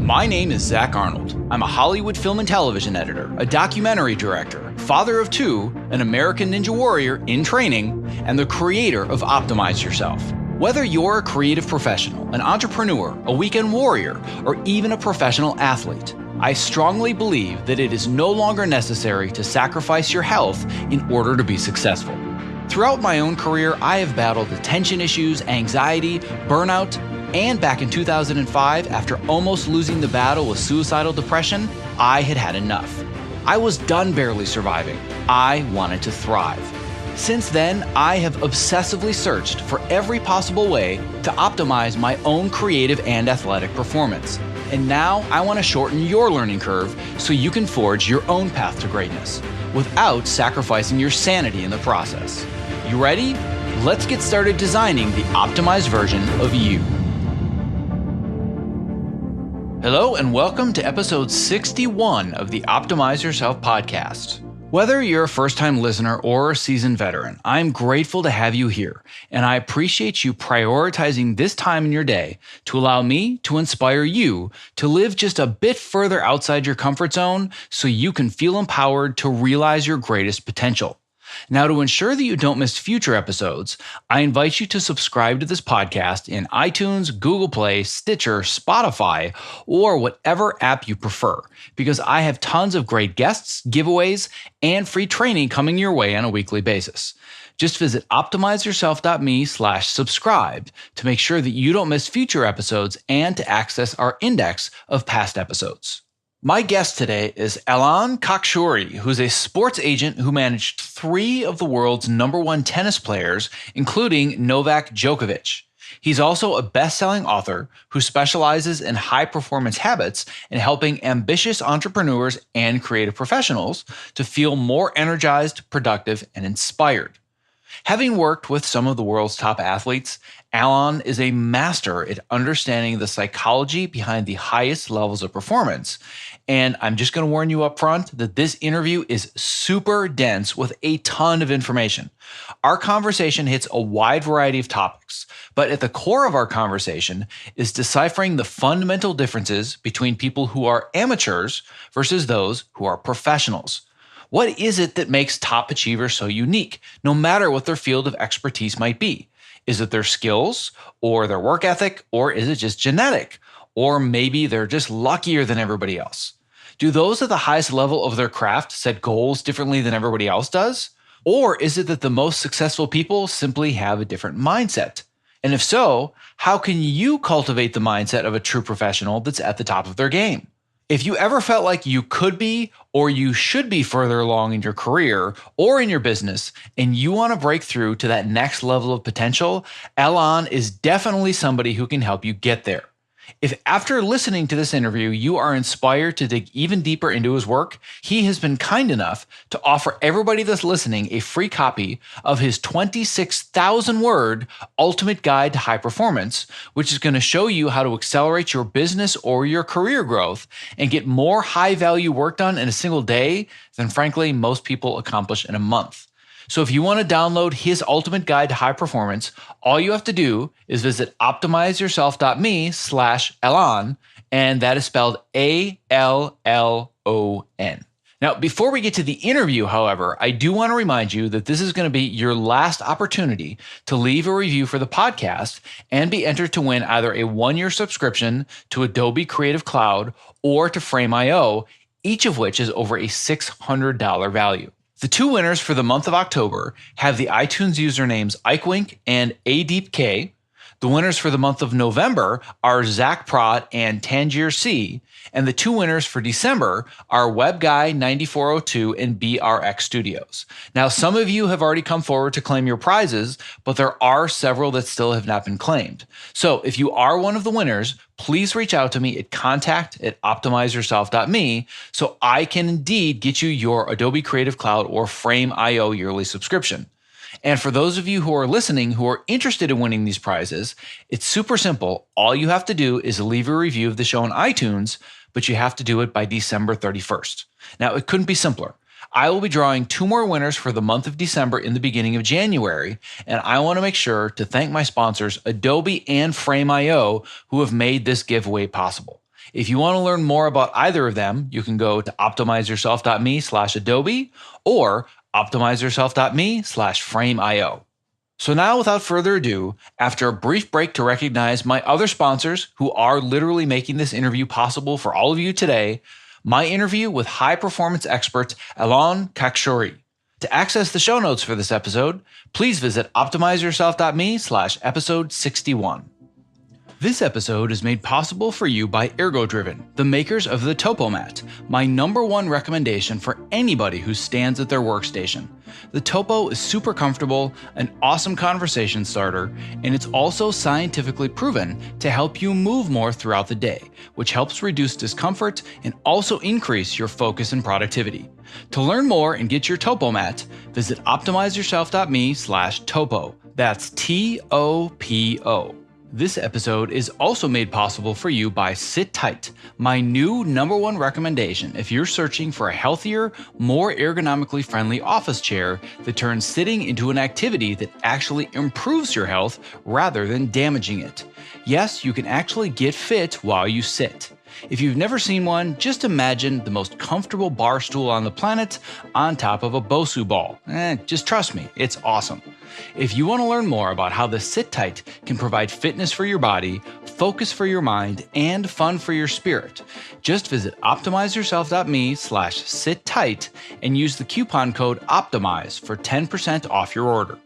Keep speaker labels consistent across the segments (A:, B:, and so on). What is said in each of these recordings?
A: My name is Zach Arnold. I'm a Hollywood film and television editor, a documentary director, father of two, an American Ninja Warrior in training, and the creator of Optimize Yourself. Whether you're a creative professional, an entrepreneur, a weekend warrior, or even a professional athlete, I strongly believe that it is no longer necessary to sacrifice your health in order to be successful. Throughout my own career, I have battled attention issues, anxiety, burnout, and back in 2005, after almost losing the battle with suicidal depression, I had had enough. I was done barely surviving. I wanted to thrive. Since then, I have obsessively searched for every possible way to optimize my own creative and athletic performance. And now I want to shorten your learning curve so you can forge your own path to greatness without sacrificing your sanity in the process. You ready? Let's get started designing the optimized version of you. Hello and welcome to episode 61 of the Optimize Yourself podcast. Whether you're a first-time listener or a seasoned veteran, I'm grateful to have you here, and I appreciate you prioritizing this time in your day to allow me to inspire you to live just a bit further outside your comfort zone so you can feel empowered to realize your greatest potential. Now, to ensure that you don't miss future episodes, I invite you to subscribe to this podcast in iTunes, Google Play, Stitcher, Spotify, or whatever app you prefer, because I have tons of great guests, giveaways, and free training coming your way on a weekly basis. Just visit optimizeyourself.me/subscribe to make sure that you don't miss future episodes and to access our index of past episodes. My guest today is Allon Khakshouri, who's a sports agent who managed 3 of the world's #1 tennis players, including Novak Djokovic. He's also a best-selling author who specializes in high-performance habits and helping ambitious entrepreneurs and creative professionals to feel more energized, productive, and inspired. Having worked with some of the world's top athletes, Allon is a master at understanding the psychology behind the highest levels of performance. And I'm just going to warn you up front that this interview is super dense with a ton of information. Our conversation hits a wide variety of topics, but at the core of our conversation is deciphering the fundamental differences between people who are amateurs versus those who are professionals. What is it that makes top achievers so unique, no matter what their field of expertise might be? Is it their skills, or their work ethic, or is it just genetic? Or maybe they're just luckier than everybody else. Do those at the highest level of their craft set goals differently than everybody else does? Or is it that the most successful people simply have a different mindset? And if so, how can you cultivate the mindset of a true professional that's at the top of their game? If you ever felt like you could be or you should be further along in your career or in your business and you want to break through to that next level of potential, Allon is definitely somebody who can help you get there. If after listening to this interview, you are inspired to dig even deeper into his work, he has been kind enough to offer everybody that's listening a free copy of his 26,000-word Ultimate Guide to High Performance, which is going to show you how to accelerate your business or your career growth and get more high-value work done in a single day than, frankly, most people accomplish in a month. So if you want to download his Ultimate Guide to High Performance, all you have to do is visit optimizeyourself.me/Allon, and that is spelled ALLON. Now, before we get to the interview, however, I do want to remind you that this is going to be your last opportunity to leave a review for the podcast and be entered to win either a 1-year subscription to Adobe Creative Cloud or to Frame.io, each of which is over a $600 value. The 2 winners for the month of October have the iTunes usernames IkeWink and ADeepK. The winners for the month of November are Zach Prott and Tangier C. And the 2 winners for December are WebGuy9402 and BRX Studios. Now, some of you have already come forward to claim your prizes, but there are several that still have not been claimed. So if you are one of the winners, please reach out to me at contact@optimizeyourself.me so I can indeed get you your Adobe Creative Cloud or Frame.io yearly subscription. And for those of you who are listening who are interested in winning these prizes, it's super simple. All you have to do is leave a review of the show on iTunes, but you have to do it by December 31st. Now, it couldn't be simpler. I will be drawing 2 more winners for the month of December in the beginning of January, and I want to make sure to thank my sponsors, Adobe and Frame.io, who have made this giveaway possible. If you want to learn more about either of them, you can go to optimizeyourself.me/Adobe or optimizeyourself.me/Frame.io. So now, without further ado, after a brief break to recognize my other sponsors who are literally making this interview possible for all of you today, my interview with high-performance expert Allon Khakshouri. To access the show notes for this episode, please visit optimizeyourself.me/episode 61. This episode is made possible for you by ErgoDriven, the makers of the TopoMat, my number one recommendation for anybody who stands at their workstation. The Topo is super comfortable, an awesome conversation starter, and it's also scientifically proven to help you move more throughout the day, which helps reduce discomfort and also increase your focus and productivity. To learn more and get your TopoMat, visit optimizeyourself.me/Topo. That's TOPO. This episode is also made possible for you by Sit Tight, my new number one recommendation if you're searching for a healthier, more ergonomically friendly office chair that turns sitting into an activity that actually improves your health rather than damaging it. Yes, you can actually get fit while you sit. If you've never seen one, just imagine the most comfortable bar stool on the planet on top of a Bosu ball. Just trust me, it's awesome. If you want to learn more about how the Sit Tight can provide fitness for your body, focus for your mind, and fun for your spirit, just visit optimizeyourself.me/sit-tight and use the coupon code OPTIMIZE for 10% off your order.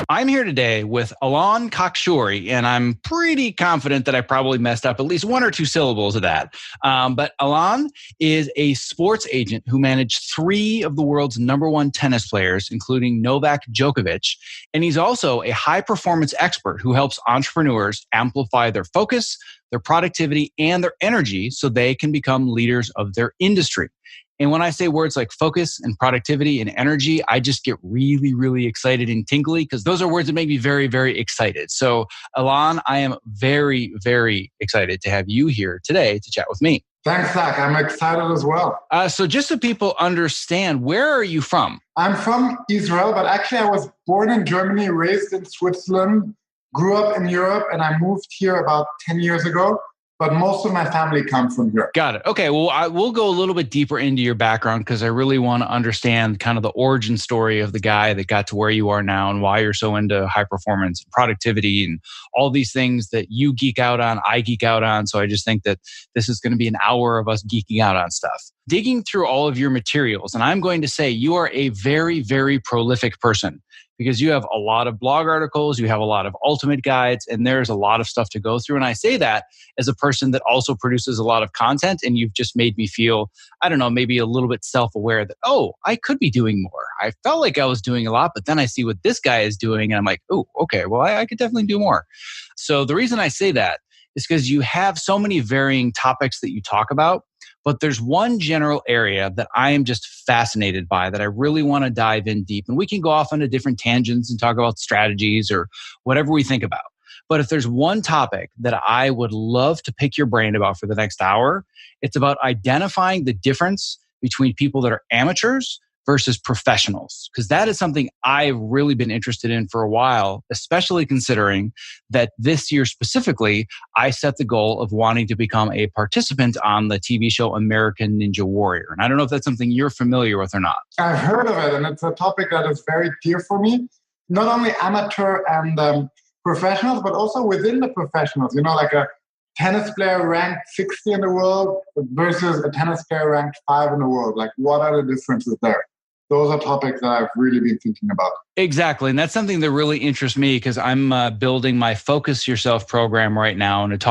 A: I'm here today with Allon Khakshouri, and I'm pretty confident that I probably messed up at least one or two syllables of that. But Allon is a sports agent who managed 3 of the world's number one tennis players, including Novak Djokovic. And he's also a high-performance expert who helps entrepreneurs amplify their focus, their productivity, and their energy so they can become leaders of their industry. And when I say words like focus and productivity and energy, I just get really, really excited and tingly because those are words that make me very, very excited. So, Allon, I am very, very excited to have you here today to chat with me.
B: Thanks, Zach. I'm excited as well.
A: So just so people understand, where are you from?
B: I'm from Israel, but actually I was born in Germany, raised in Switzerland, grew up in Europe, and I moved here about 10 years ago. But most of my family comes from here.
A: Got it. Okay. Well, we'll go a little bit deeper into your background because I really want to understand kind of the origin story of the guy that got to where you are now and why you're so into high performance, productivity, and all these things that you geek out on, I geek out on. So I just think that this is going to be an hour of us geeking out on stuff. Digging through all of your materials, and I'm going to say you are a very, very prolific person because you have a lot of blog articles, you have a lot of ultimate guides, and there's a lot of stuff to go through. And I say that as a person that also produces a lot of content, and you've just made me feel, I don't know, maybe a little bit self-aware that, oh, I could be doing more. I felt like I was doing a lot, but then I see what this guy is doing, and I'm like, oh, okay, well, I could definitely do more. So the reason I say that is because you have so many varying topics that you talk about, but there's one general area that I am just fascinated by that I really want to dive in deep. And we can go off into different tangents and talk about strategies or whatever we think about. But if there's one topic that I would love to pick your brain about for the next hour, it's about identifying the difference between people that are amateurs versus professionals, because that is something I've really been interested in for a while, especially considering that this year specifically, I set the goal of wanting to become a participant on the TV show American Ninja Warrior. And I don't know if that's something you're familiar with or not.
B: I've heard of it, and it's a topic that is very dear for me. Not only amateur and professionals, but also within the professionals. You know, like a tennis player ranked 60 in the world versus a tennis player ranked 5 in the world. Like, what are the differences there? Those are topics that I've really been thinking about.
A: Exactly. And that's something that really interests me because I'm building my Focus Yourself program right now. And it's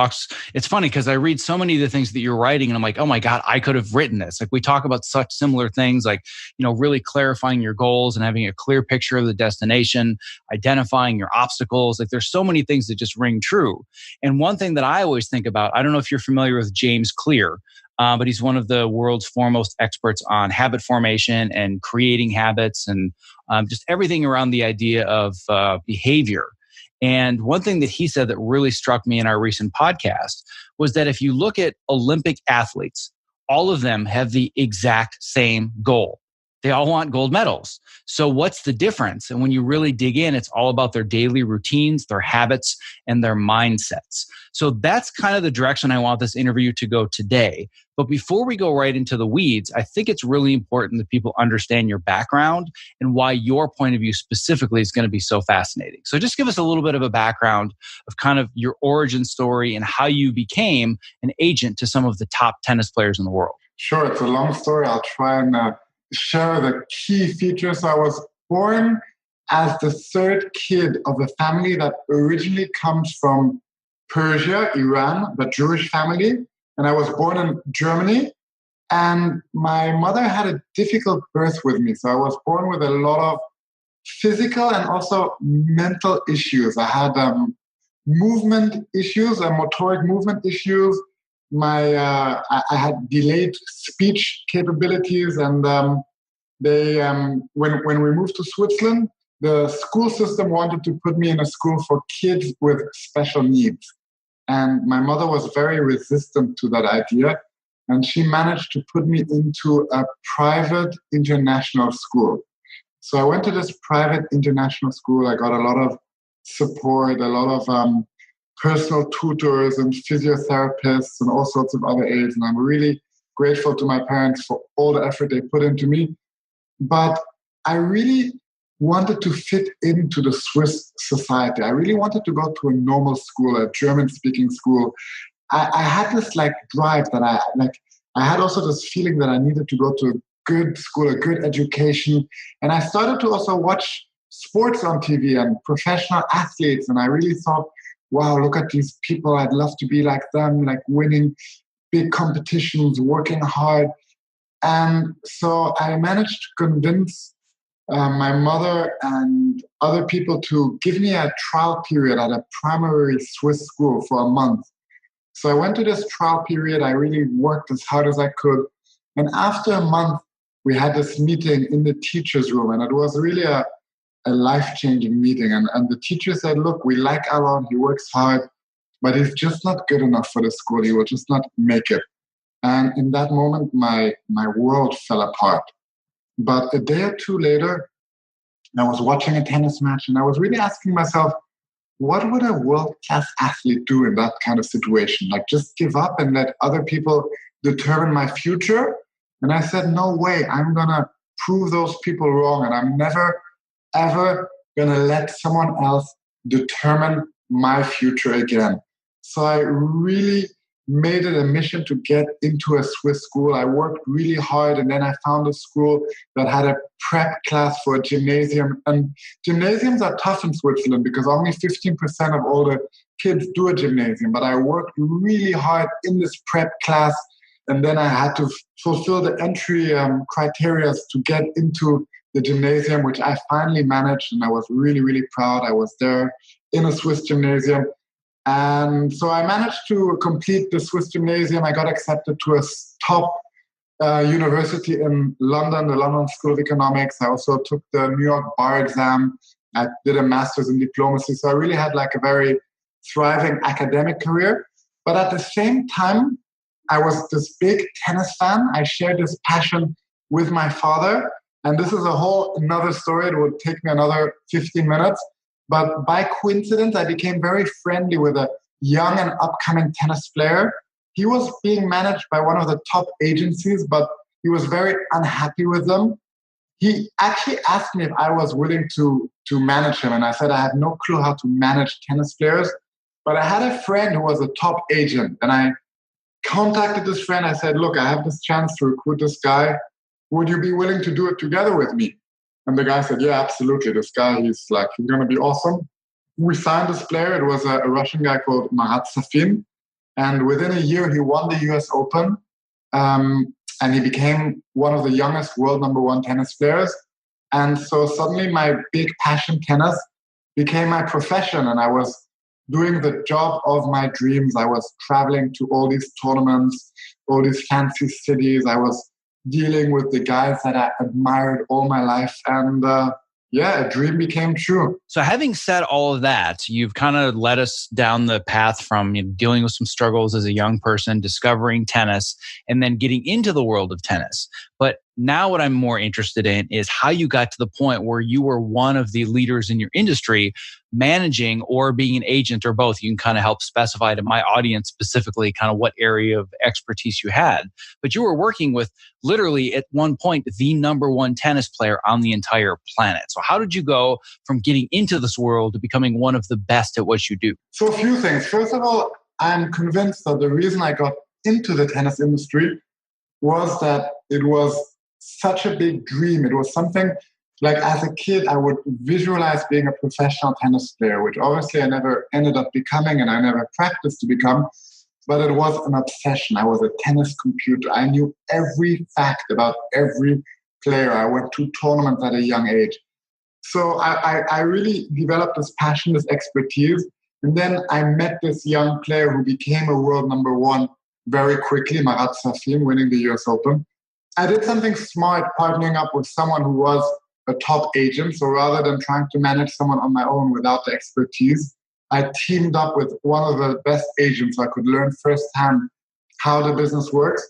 A: funny because I read so many of the things that you're writing and I'm like, oh my God, I could have written this. Like we talk about such similar things like, really clarifying your goals and having a clear picture of the destination, identifying your obstacles. Like there's so many things that just ring true. And one thing that I always think about, I don't know if you're familiar with James Clear, but he's one of the world's foremost experts on habit formation and creating habits and just everything around the idea of behavior. And one thing that he said that really struck me in our recent podcast was that if you look at Olympic athletes, all of them have the exact same goal. They all want gold medals. So what's the difference? And when you really dig in, it's all about their daily routines, their habits, and their mindsets. So that's kind of the direction I want this interview to go today. But before we go right into the weeds, I think it's really important that people understand your background and why your point of view specifically is going to be so fascinating. So just give us a little bit of a background of kind of your origin story and how you became an agent to some of the top tennis players in the world.
B: Sure, it's a long story. I'll try and share the key features. I was born as the third kid of a family that originally comes from Persia, Iran, but Jewish family. And I was born in Germany. And my mother had a difficult birth with me. So I was born with a lot of physical and also mental issues. I had movement issues and motoric movement issues. I had delayed speech capabilities, and when we moved to Switzerland, the school system wanted to put me in a school for kids with special needs, and my mother was very resistant to that idea, and she managed to put me into a private international school. So I went to this private international school. I got a lot of support, a lot of personal tutors and physiotherapists and all sorts of other aids. And I'm really grateful to my parents for all the effort they put into me. But I really wanted to fit into the Swiss society. I really wanted to go to a normal school, a German-speaking school. I had this drive that I had also this feeling that I needed to go to a good school, a good education. And I started to also watch sports on TV and professional athletes. And I really thought, wow, look at these people. I'd love to be like them, winning big competitions, working hard. And so I managed to convince my mother and other people to give me a trial period at a primary Swiss school for a month. So I went to this trial period. I really worked as hard as I could. And after a month, we had this meeting in the teacher's room. And it was really a life-changing meeting. And the teacher said, look, we like Allon, he works hard, but he's just not good enough for the school. He will just not make it. And in that moment, my world fell apart. But a day or two later, I was watching a tennis match and I was really asking myself, what would a world-class athlete do in that kind of situation? Just give up and let other people determine my future? And I said, no way, I'm going to prove those people wrong. And I'm never ever going to let someone else determine my future again. So I really made it a mission to get into a Swiss school. I worked really hard, and then I found a school that had a prep class for a gymnasium. And gymnasiums are tough in Switzerland because only 15% of all the kids do a gymnasium. But I worked really hard in this prep class, and then I had to fulfill the entry criteria to get into the gymnasium, which I finally managed, and I was really, really proud. I was there in a Swiss gymnasium. And so I managed to complete the Swiss gymnasium. I got accepted to a top university in London, the London School of Economics. I also took the New York bar exam. I did a master's in diplomacy. So I really had a very thriving academic career. But at the same time, I was this big tennis fan. I shared this passion with my father. And this is a whole another story. It would take me another 15 minutes. But by coincidence, I became very friendly with a young and upcoming tennis player. He was being managed by one of the top agencies, but he was very unhappy with them. He actually asked me if I was willing to manage him. And I said, I have no clue how to manage tennis players. But I had a friend who was a top agent. And I contacted this friend. I said, look, I have this chance to recruit this guy. Would you be willing to do it together with me? And the guy said, yeah, absolutely. This guy, he's going to be awesome. We signed this player. It was a Russian guy called Marat Safin. And within a year, he won the US Open. And he became one of the youngest world number one tennis players. And so suddenly my big passion, tennis, became my profession. And I was doing the job of my dreams. I was traveling to all these tournaments, all these fancy cities. I was dealing with the guys that I admired all my life. And a dream became true.
A: So having said all of that, you've kind of led us down the path from dealing with some struggles as a young person, discovering tennis, and then getting into the world of tennis. But Now, what I'm more interested in is how you got to the point where you were one of the leaders in your industry, managing or being an agent or both. You can kind of help specify to my audience specifically kind of what area of expertise you had. But you were working with literally at one point the number one tennis player on the entire planet. So, how did you go from getting into this world to becoming one of the best at what you do?
B: So, a few things. First of all, I'm convinced that the reason I got into the tennis industry was that it was such a big dream. It was something like as a kid, I would visualize being a professional tennis player, which obviously I never ended up becoming and I never practiced to become, but it was an obsession. I was a tennis computer. I knew every fact about every player. I went to tournaments at a young age. So I really developed this passion, this expertise. And then I met this young player who became a world number one very quickly, Marat Safin, winning the US Open. I did something smart, partnering up with someone who was a top agent. So rather than trying to manage someone on my own without the expertise, I teamed up with one of the best agents so I could learn firsthand how the business works.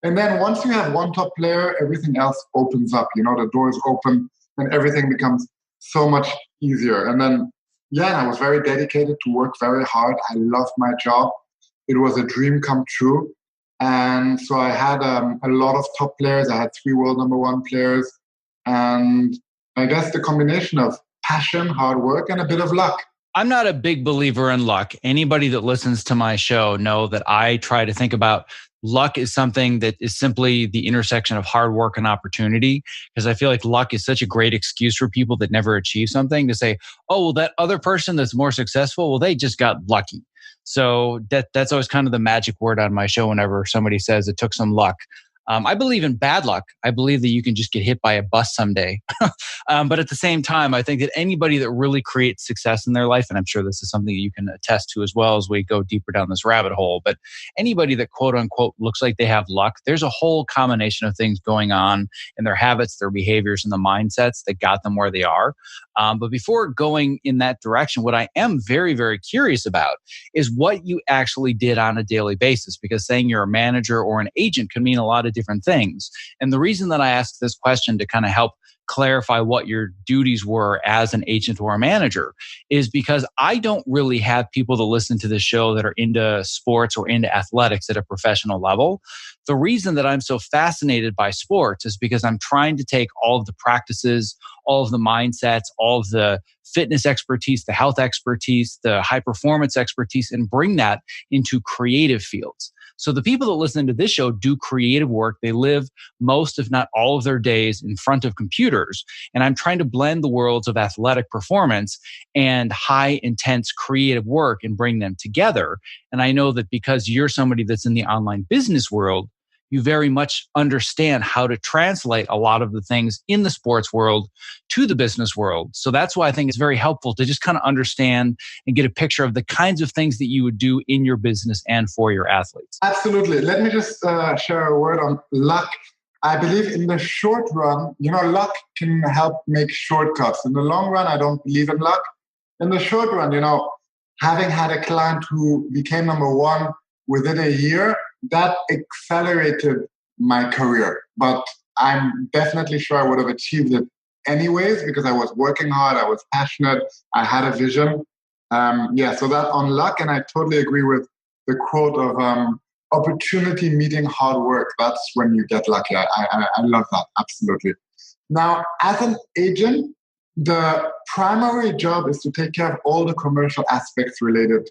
B: And then once you have one top player, everything else opens up. You know, the doors open and everything becomes so much easier. And then, yeah, I was very dedicated to work very hard. I loved my job. It was a dream come true. And so I had a lot of top players. I had 3 world number one players. And I guess the combination of passion, hard work, and a bit of luck.
A: I'm not a big believer in luck. Anybody that listens to my show know that I try to think about luck as something that is simply the intersection of hard work and opportunity, because I feel like luck is such a great excuse for people that never achieve something to say, oh, well, that other person that's more successful, well, they just got lucky. So that's always kind of the magic word on my show whenever somebody says it took some luck. I believe in bad luck. I believe that you can just get hit by a bus someday. But at the same time, I think that anybody that really creates success in their life, and I'm sure this is something that you can attest to as well as we go deeper down this rabbit hole, but anybody that quote unquote looks like they have luck, there's a whole combination of things going on in their habits, their behaviors, and the mindsets that got them where they are. But before going in that direction, what I am very, very curious about is what you actually did on a daily basis, because saying you're a manager or an agent can mean a lot of different things. And the reason that I asked this question to kind of help clarify what your duties were as an agent or a manager is because I don't really have people that listen to this show that are into sports or into athletics at a professional level. The reason that I'm so fascinated by sports is because I'm trying to take all of the practices, all of the mindsets, all of the fitness expertise, the health expertise, the high performance expertise, and bring that into creative fields. So the people that listen to this show do creative work. They live most, if not all of their days in front of computers. And I'm trying to blend the worlds of athletic performance and high intense creative work and bring them together. And I know that because you're somebody that's in the online business world, you very much understand how to translate a lot of the things in the sports world to the business world. So that's why I think it's very helpful to just kind of understand and get a picture of the kinds of things that you would do in your business and for your athletes.
B: Absolutely. Let me just share a word on luck. I believe in the short run, luck can help make shortcuts. In the long run, I don't believe in luck. In the short run, having had a client who became number one within a year, that accelerated my career. But I'm definitely sure I would have achieved it anyways because I was working hard, I was passionate, I had a vision. So that on luck, and I totally agree with the quote of opportunity meeting hard work. That's when you get lucky. I love that, absolutely. Now, as an agent, the primary job is to take care of all the commercial aspects related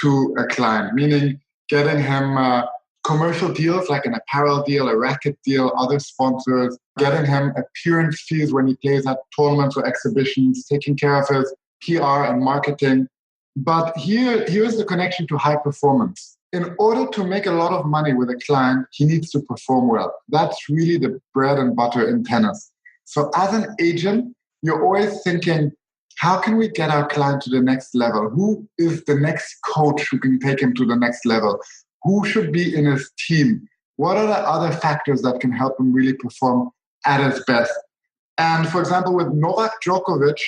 B: to a client, meaning getting him commercial deals like an apparel deal, a racket deal, other sponsors, getting him appearance fees when he plays at tournaments or exhibitions, taking care of his PR and marketing. But here's the connection to high performance. In order to make a lot of money with a client, he needs to perform well. That's really the bread and butter in tennis. So as an agent, you're always thinking, how can we get our client to the next level? Who is the next coach who can take him to the next level? Who should be in his team? What are the other factors that can help him really perform at his best? And for example, with Novak Djokovic,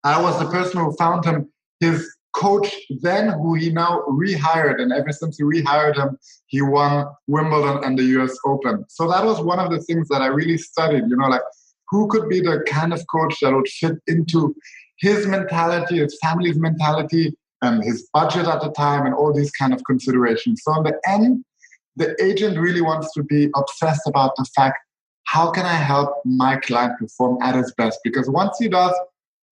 B: I was the person who found him his coach then, who he now rehired. And ever since he rehired him, he won Wimbledon and the US Open. So that was one of the things that I really studied, like who could be the kind of coach that would fit into his mentality, his family's mentality, and his budget at the time, and all these kind of considerations. So in the end, the agent really wants to be obsessed about the fact, how can I help my client perform at his best? Because once he does,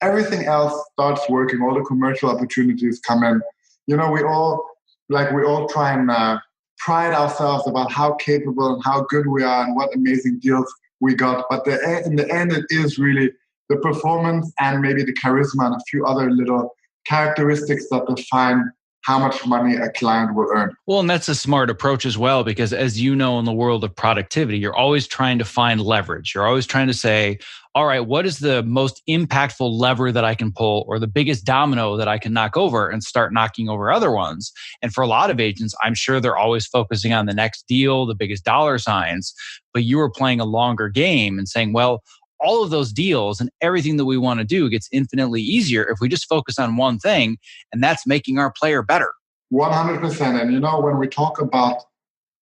B: everything else starts working. All the commercial opportunities come in. We all try and pride ourselves about how capable and how good we are and what amazing deals we got. But in the end, it is really the performance and maybe the charisma and a few other little characteristics that define how much money a client will earn.
A: Well, and that's a smart approach as well, because as you know, in the world of productivity, you're always trying to find leverage. You're always trying to say, all right, what is the most impactful lever that I can pull, or the biggest domino that I can knock over, and start knocking over other ones? And for a lot of agents, I'm sure they're always focusing on the next deal, the biggest dollar signs, but you were playing a longer game and saying, well, all of those deals and everything that we want to do gets infinitely easier if we just focus on one thing, and that's making our player better.
B: 100%. And when we talk about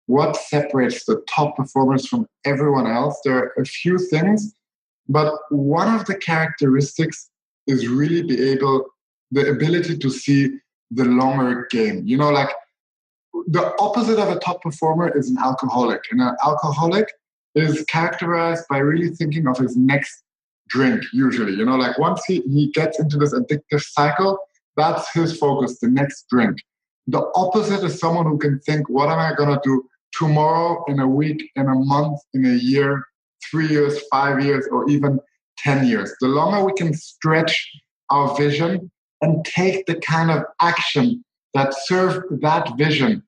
B: what separates the top performers from everyone else, there are a few things, but one of the characteristics is really the ability to see the longer game. Like the opposite of a top performer is an alcoholic, and an alcoholic is characterized by really thinking of his next drink, usually. Like once he gets into this addictive cycle, that's his focus, the next drink. The opposite is someone who can think, what am I going to do tomorrow, in a week, in a month, in a year, 3 years, 5 years, or even 10 years. The longer we can stretch our vision and take the kind of action that serves that vision,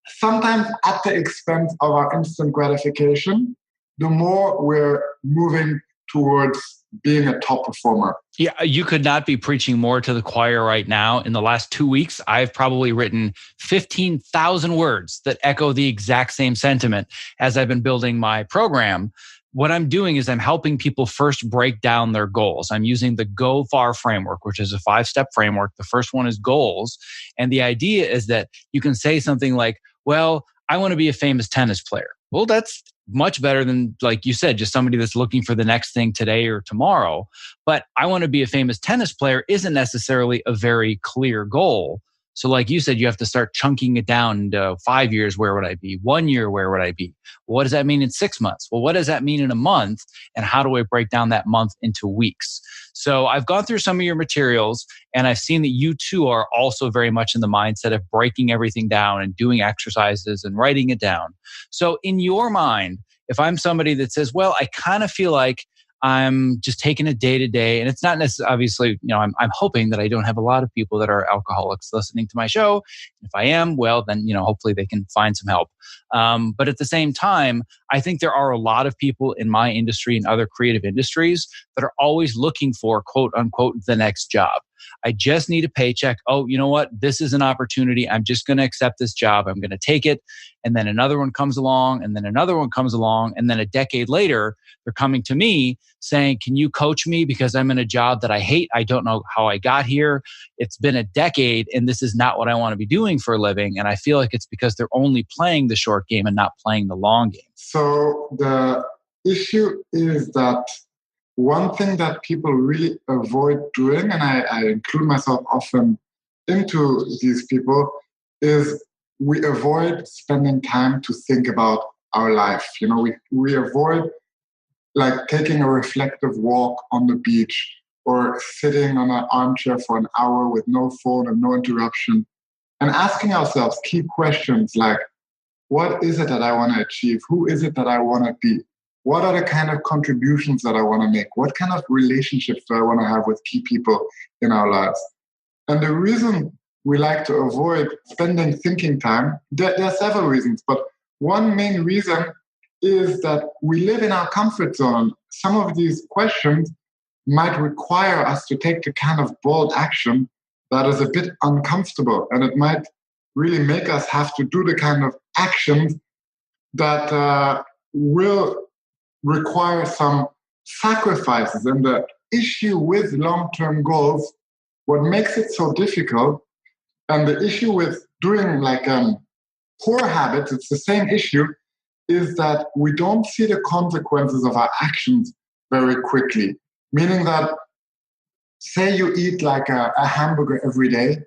B: sometimes at the expense of our instant gratification, the more we're moving towards being a top performer.
A: Yeah, you could not be preaching more to the choir right now. In the last 2 weeks, I've probably written 15,000 words that echo the exact same sentiment as I've been building my program. What I'm doing is I'm helping people first break down their goals. I'm using the Go Far framework, which is a 5-step framework. The first one is goals. And the idea is that you can say something like, well, I want to be a famous tennis player. Well, that's much better than, like you said, just somebody that's looking for the next thing today or tomorrow. But I want to be a famous tennis player isn't necessarily a very clear goal. So like you said, you have to start chunking it down into 5 years. Where would I be? 1 year, where would I be? What does that mean in 6 months? Well, what does that mean in a month? And how do I break down that month into weeks? So I've gone through some of your materials, and I've seen that you too are also very much in the mindset of breaking everything down and doing exercises and writing it down. So in your mind, if I'm somebody that says, well, I kind of feel like I'm just taking it day to day. And it's not necessarily, obviously, I'm hoping that I don't have a lot of people that are alcoholics listening to my show. If I am, well, then, hopefully they can find some help. But at the same time, I think there are a lot of people in my industry and other creative industries that are always looking for, quote unquote, the next job. I just need a paycheck. Oh, you know what? This is an opportunity. I'm just going to accept this job. I'm going to take it. And then another one comes along, and then another one comes along. And then a decade later, they're coming to me saying, can you coach me? Because I'm in a job that I hate. I don't know how I got here. It's been a decade, and this is not what I want to be doing for a living. And I feel like it's because they're only playing the short game and not playing the long game.
B: So the issue is that one thing that people really avoid doing, and I include myself often into these people, is we avoid spending time to think about our life. We avoid like taking a reflective walk on the beach or sitting on an armchair for an hour with no phone and no interruption, and asking ourselves key questions like, what is it that I want to achieve? Who is it that I want to be? What are the kind of contributions that I want to make? What kind of relationships do I want to have with key people in our lives? And the reason we like to avoid spending thinking time, there are several reasons, but one main reason is that we live in our comfort zone. Some of these questions might require us to take the kind of bold action that is a bit uncomfortable, and it might really make us have to do the kind of actions that will require some sacrifices. And the issue with long-term goals, what makes it so difficult And the issue with doing like poor habits, it's the same issue, is that we don't see the consequences of our actions very quickly. Meaning that, say you eat like a hamburger every day,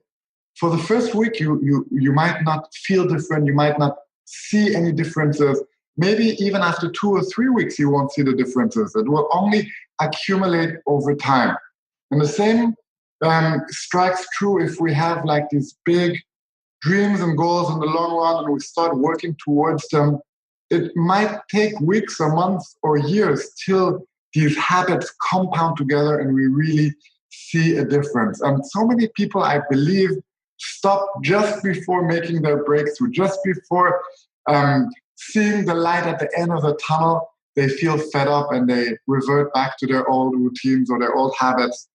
B: for the first week you might not feel different, you might not see any differences. Maybe even after 2 or 3 weeks you won't see the differences. It will only accumulate over time. And the same strikes true if we have like these big dreams and goals in the long run and we start working towards them. It might take weeks or months or years till these habits compound together and we really see a difference. And so many people, I believe, stop just before making their breakthrough, just before seeing the light at the end of the tunnel. They feel fed up and they revert back to their old routines or their old habits.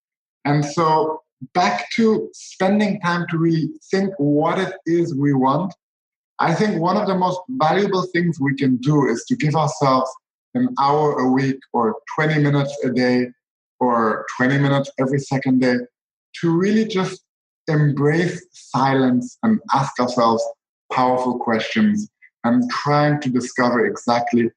B: And so back to spending time to really think what it is we want. I think one of the most valuable things we can do is to give ourselves an hour a week or 20 minutes a day or 20 minutes every second day to really just embrace silence and ask ourselves powerful questions and trying to discover exactly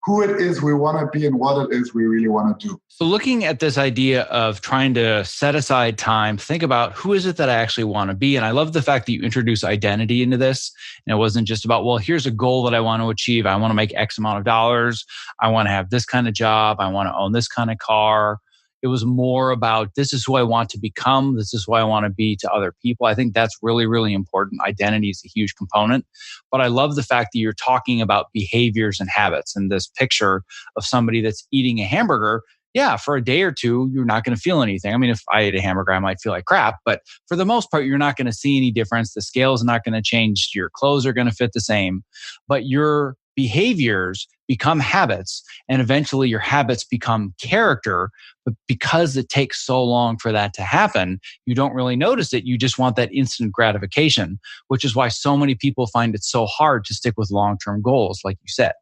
B: who it is we want to be and what it is we really want to do.
A: So looking at this idea of trying to set aside time, think about who is it that I actually want to be. And I love the fact that you introduce identity into this. And it wasn't just about, well, here's a goal that I want to achieve. I want to make X amount of dollars. I want to have this kind of job. I want to own this kind of car. It was more about, this is who I want to become. This is who I want to be to other people. I think that's really, really important. Identity is a huge component. But I love the fact that you're talking about behaviors and habits and this picture of somebody that's eating a hamburger. Yeah, for a day or two, you're not going to feel anything. I mean, if I ate a hamburger, I might feel like crap. But for the most part, you're not going to see any difference. The scale's not going to change. Your clothes are going to fit the same. But your behaviors become habits, and eventually your habits become character. But because it takes so long for that to happen, you don't really notice it. You just want that instant gratification, which is why so many people find it so hard to stick with long-term goals, like you said.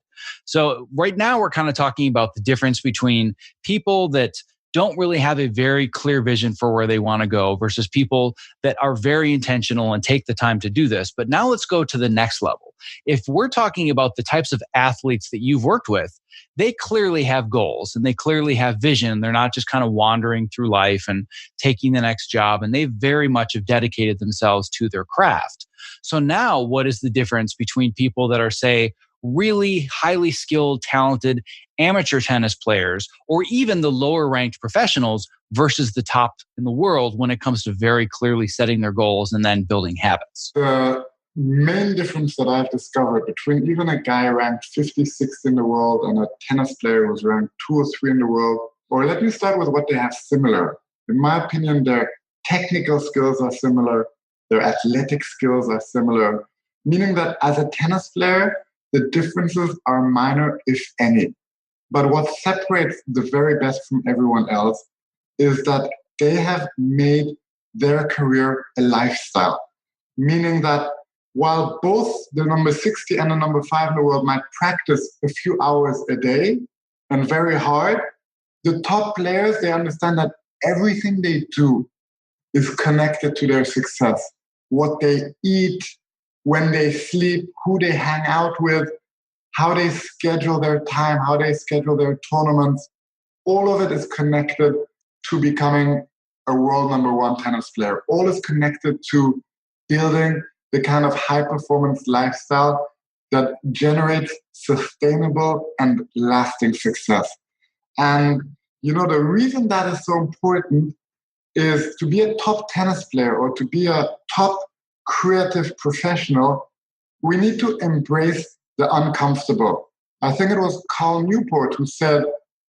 A: So right now we're kind of talking about the difference between people that don't really have a very clear vision for where they want to go versus people that are very intentional and take the time to do this. But now let's go to the next level. If we're talking about the types of athletes that you've worked with, they clearly have goals and they clearly have vision. They're not just kind of wandering through life and taking the next job. And they very much have dedicated themselves to their craft. So now what is the difference between people that are, say, really highly skilled, talented amateur tennis players, or even the lower ranked professionals versus the top in the world when it comes to very clearly setting their goals and then building habits?
B: The main difference that I've discovered between even a guy ranked 56th in the world and a tennis player who's ranked 2 or 3 in the world, or let me start with what they have similar. In my opinion, their technical skills are similar, their athletic skills are similar, meaning that as a tennis player, the differences are minor, if any. But what separates the very best from everyone else is that they have made their career a lifestyle. Meaning that while both the number 60 and the number 5 in the world might practice a few hours a day and very hard, the top players, they understand that everything they do is connected to their success. What they eat, when they sleep, who they hang out with, how they schedule their time, how they schedule their tournaments, all of it is connected to becoming a world number 1 tennis player. All is connected to building the kind of high performance lifestyle that generates sustainable and lasting success. And, you know, the reason that is so important is to be a top tennis player or to be a top creative professional, we need to embrace the uncomfortable. I think it was Carl Newport who said,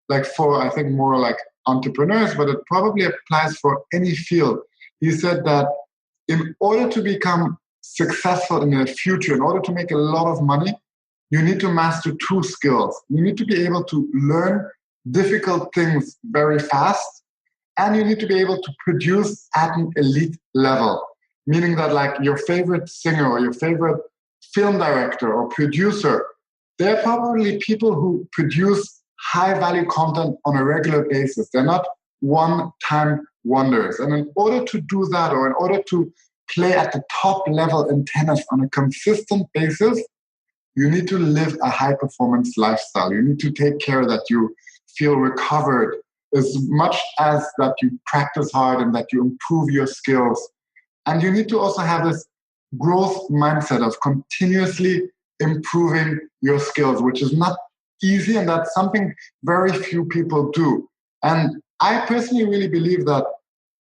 B: like for, I think more like entrepreneurs, but it probably applies for any field. He said that in order to become successful in the future, in order to make a lot of money, you need to master 2 skills. You need to be able to learn difficult things very fast, and you need to be able to produce at an elite level. Meaning that like your favorite singer or your favorite film director or producer, they're probably people who produce high value content on a regular basis. They're not one-time wonders. And in order to do that, or in order to play at the top level in tennis on a consistent basis, you need to live a high performance lifestyle. You need to take care that you feel recovered as much as that you practice hard and that you improve your skills. And you need to also have this growth mindset of continuously improving your skills, which is not easy, and that's something very few people do. And I personally really believe that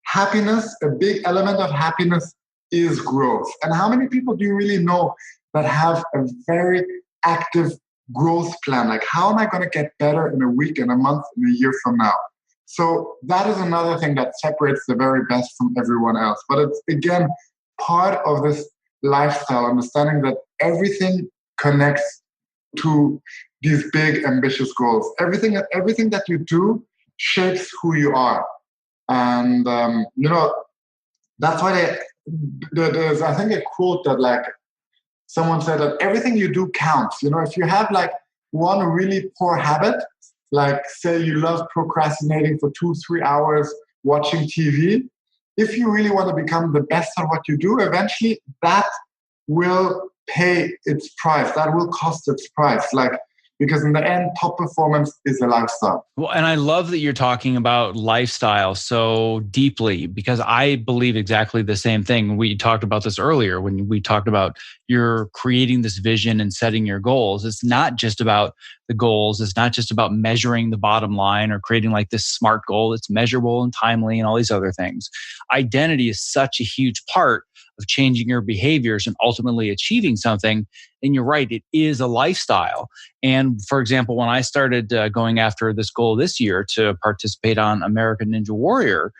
B: happiness, a big element of happiness, is growth. And how many people do you really know that have a very active growth plan? Like, how am I going to get better in a week, in a month, in a year from now? So that is another thing that separates the very best from everyone else. But it's, again, part of this lifestyle, understanding that everything connects to these big, ambitious goals. Everything that you do shapes who you are. And, that's why there's, I think, a quote that, like, someone said that everything you do counts. If you have, like, one really poor habit, like, say you love procrastinating for 2-3 hours watching TV, if you really want to become the best at what you do, eventually that will pay its price. That will cost its price. Because in the end, top performance is a lifestyle.
A: Well, and I love that you're talking about lifestyle so deeply, because I believe exactly the same thing. We talked about this earlier when we talked about you're creating this vision and setting your goals. It's not just about the goals. It's not just about measuring the bottom line or creating like this SMART goal. It's measurable and timely and all these other things. Identity is such a huge part of changing your behaviors and ultimately achieving something. And you're right, it is a lifestyle. And for example, when I started going after this goal this year to participate on American Ninja Warrior,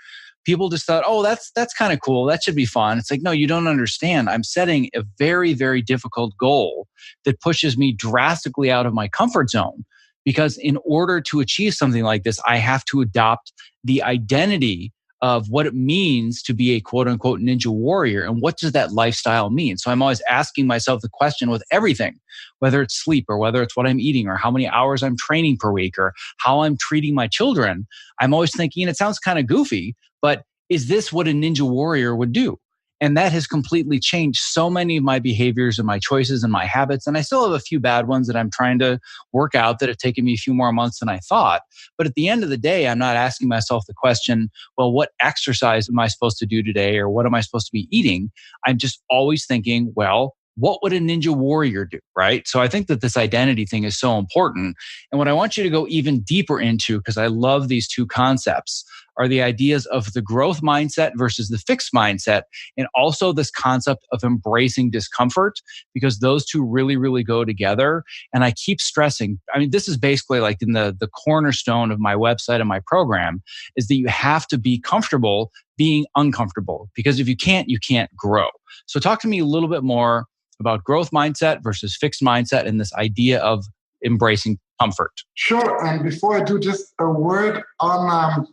A: people just thought, oh, that's kind of cool. That should be fun. It's like, no, you don't understand. I'm setting a very, very difficult goal that pushes me drastically out of my comfort zone. Because in order to achieve something like this, I have to adopt the identity of what it means to be a quote unquote ninja warrior. And what does that lifestyle mean? So I'm always asking myself the question with everything, whether it's sleep or whether it's what I'm eating or how many hours I'm training per week or how I'm treating my children. I'm always thinking, and it sounds kind of goofy, but is this what a ninja warrior would do? And that has completely changed so many of my behaviors and my choices and my habits. And I still have a few bad ones that I'm trying to work out that have taken me a few more months than I thought. But at the end of the day, I'm not asking myself the question, well, what exercise am I supposed to do today? Or what am I supposed to be eating? I'm just always thinking, well, what would a ninja warrior do, right? So I think that this identity thing is so important. And what I want you to go even deeper into, because I love these two concepts, are the ideas of the growth mindset versus the fixed mindset, and also this concept of embracing discomfort, because those two really, really go together. And I keep stressing, I mean, this is basically like in the cornerstone of my website and my program, is that you have to be comfortable being uncomfortable, because if you can't grow. So talk to me a little bit more about growth mindset versus fixed mindset and this idea of embracing comfort.
B: Sure. And before I do, just a word on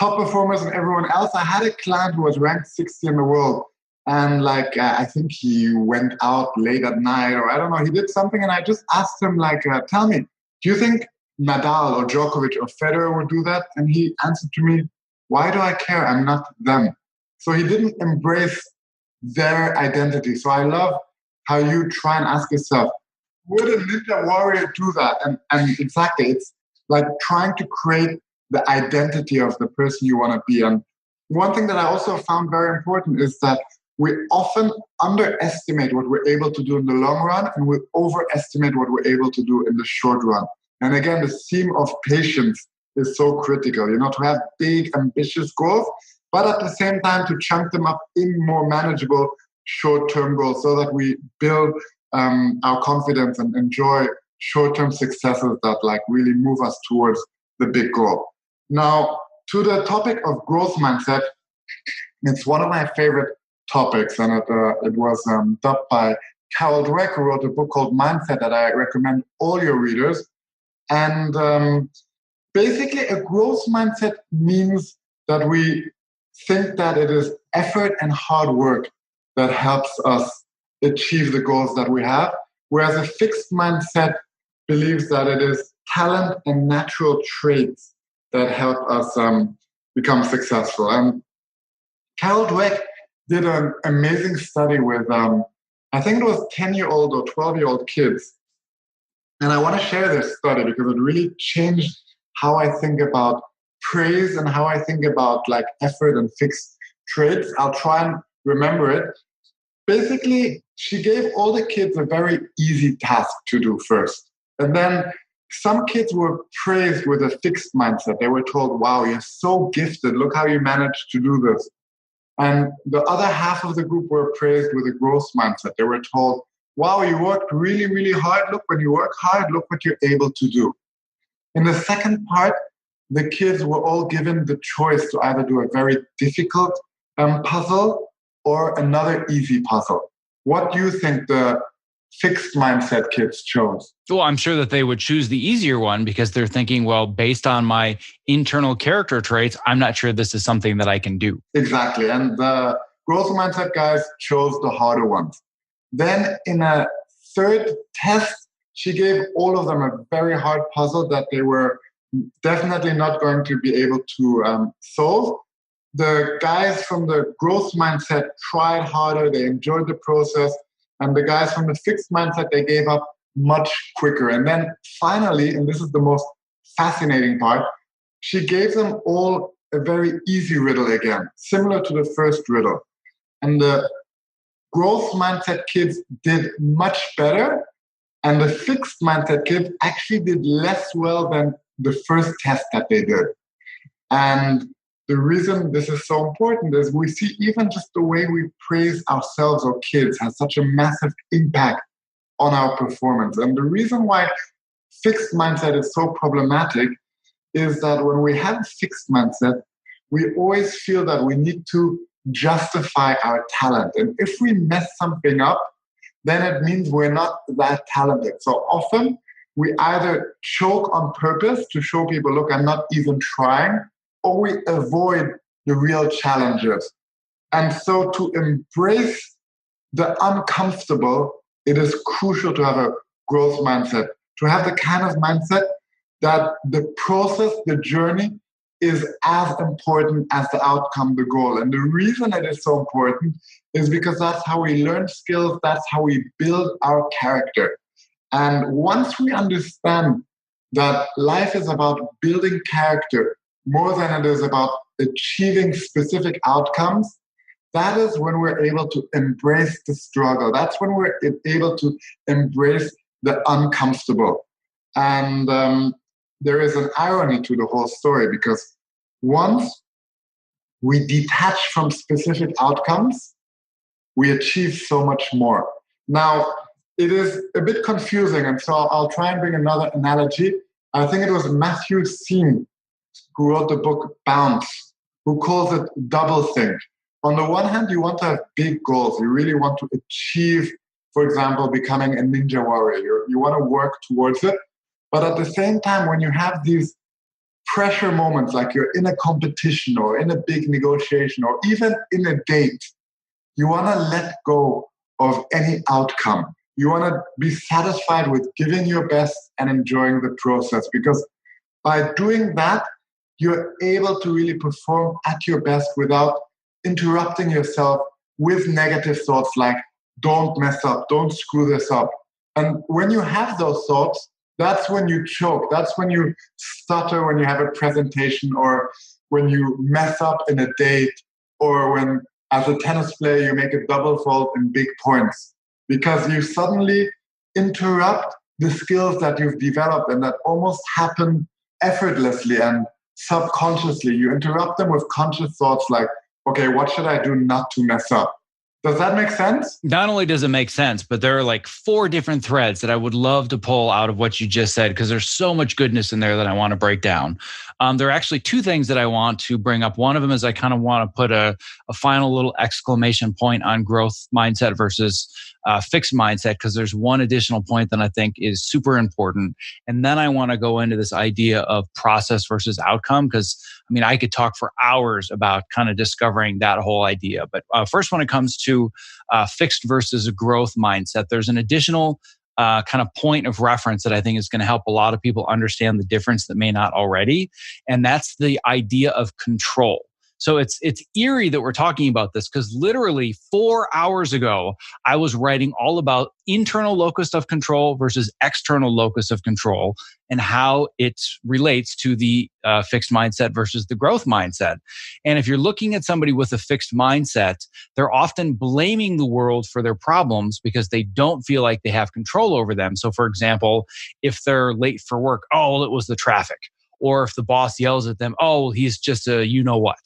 B: top performers and everyone else. I had a client who was ranked 60 in the world. And I think he went out late at night, or I don't know, he did something. And I just asked him, tell me, do you think Nadal or Djokovic or Federer would do that? And he answered to me, why do I care? I'm not them. So he didn't embrace their identity. So I love how you try and ask yourself, would a ninja warrior do that? And exactly, it's like trying to create the identity of the person you want to be. And one thing that I also found very important is that we often underestimate what we're able to do in the long run, and we overestimate what we're able to do in the short run. And again, the theme of patience is so critical, to have big, ambitious goals, but at the same time to chunk them up in more manageable short-term goals so that we build our confidence and enjoy short-term successes that really move us towards the big goal. Now, to the topic of growth mindset, it's one of my favorite topics, and it was dubbed by Carol Dweck, who wrote a book called Mindset that I recommend all your readers. And basically, a growth mindset means that we think that it is effort and hard work that helps us achieve the goals that we have, whereas a fixed mindset believes that it is talent and natural traits that help us become successful. And Carol Dweck did an amazing study with, I think it was 10-year-old or 12-year-old kids. And I want to share this study because it really changed how I think about praise and how I think about like effort and fixed traits. I'll try and remember it. Basically, she gave all the kids a very easy task to do first. And then some kids were praised with a fixed mindset. They were told, wow, you're so gifted. Look how you managed to do this. And the other half of the group were praised with a growth mindset. They were told, wow, you worked really, really hard. Look, when you work hard, look what you're able to do. In the second part, the kids were all given the choice to either do a very difficult puzzle or another easy puzzle. What do you think the fixed mindset kids chose?
A: Well, I'm sure that they would choose the easier one because they're thinking, well, based on my internal character traits, I'm not sure this is something that I can do.
B: Exactly. And the growth mindset guys chose the harder ones. Then in a third test, she gave all of them a very hard puzzle that they were definitely not going to be able to solve. The guys from the growth mindset tried harder. They enjoyed the process. And the guys from the fixed mindset, they gave up much quicker. And then finally, and this is the most fascinating part, she gave them all a very easy riddle again, similar to the first riddle. And the growth mindset kids did much better. And the fixed mindset kids actually did less well than the first test that they did. And the reason this is so important is we see even just the way we praise ourselves or kids has such a massive impact on our performance. And the reason why fixed mindset is so problematic is that when we have a fixed mindset, we always feel that we need to justify our talent. And if we mess something up, then it means we're not that talented. So often we either choke on purpose to show people, look, I'm not even trying, or we avoid the real challenges. And so to embrace the uncomfortable, it is crucial to have a growth mindset, to have the kind of mindset that the process, the journey is as important as the outcome, the goal. And the reason it is so important is because that's how we learn skills, that's how we build our character. And once we understand that life is about building character more than it is about achieving specific outcomes, that is when we're able to embrace the struggle. That's when we're able to embrace the uncomfortable. And there is an irony to the whole story because once we detach from specific outcomes, we achieve so much more. Now, it is a bit confusing, and so I'll try and bring another analogy. I think it was Matthew Seen who wrote the book Bounce, who calls it doublethink. On the one hand, you want to have big goals. You really want to achieve, for example, becoming a ninja warrior. You want to work towards it. But at the same time, when you have these pressure moments, like you're in a competition or in a big negotiation or even in a date, you want to let go of any outcome. You want to be satisfied with giving your best and enjoying the process, because by doing that, you're able to really perform at your best without interrupting yourself with negative thoughts like, don't mess up, don't screw this up. And when you have those thoughts, that's when you choke. That's when you stutter when you have a presentation, or when you mess up in a date, or when, as a tennis player, you make a double fault in big points, because you suddenly interrupt the skills that you've developed and that almost happen effortlessly and subconsciously. You interrupt them with conscious thoughts like, okay, what should I do not to mess up? Does that make sense?
A: Not only does it make sense, but there are like 4 different threads that I would love to pull out of what you just said, because there's so much goodness in there that I want to break down. There are actually 2 things that I want to bring up. One of them is I kind of want to put a final little exclamation point on growth mindset versus fixed mindset, because there's one additional point that I think is super important. And then I want to go into this idea of process versus outcome, because I mean, I could talk for hours about kind of discovering that whole idea. But first, when it comes to fixed versus growth mindset, there's an additional kind of point of reference that I think is going to help a lot of people understand the difference that may not already. And that's the idea of control. So it's eerie that we're talking about this because literally 4 hours ago, I was writing all about internal locus of control versus external locus of control and how it relates to the fixed mindset versus the growth mindset. And if you're looking at somebody with a fixed mindset, they're often blaming the world for their problems because they don't feel like they have control over them. So for example, if they're late for work, oh, well, it was the traffic. Or if the boss yells at them, oh, well, he's just a you know what,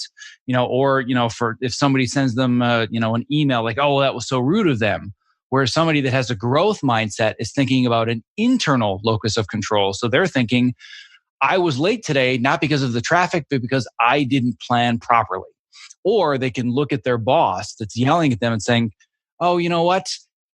A: or for if somebody sends them an email like, oh, well, that was so rude of them. Whereas somebody that has a growth mindset is thinking about an internal locus of control. So they're thinking, I was late today, not because of the traffic, but because I didn't plan properly. Or they can look at their boss that's yelling at them and saying, oh, you know what?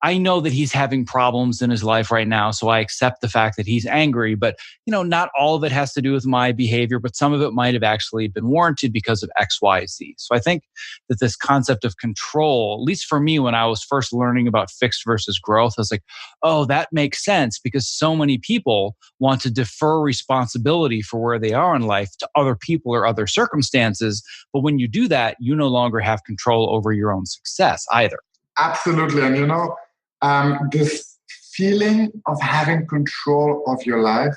A: I know that he's having problems in his life right now, so I accept the fact that he's angry. But, not all of it has to do with my behavior, but some of it might have actually been warranted because of X, Y, Z. So I think that this concept of control, at least for me, when I was first learning about fixed versus growth, I was like, oh, that makes sense because so many people want to defer responsibility for where they are in life to other people or other circumstances. But when you do that, you no longer have control over your own success either.
B: Absolutely. And this feeling of having control of your life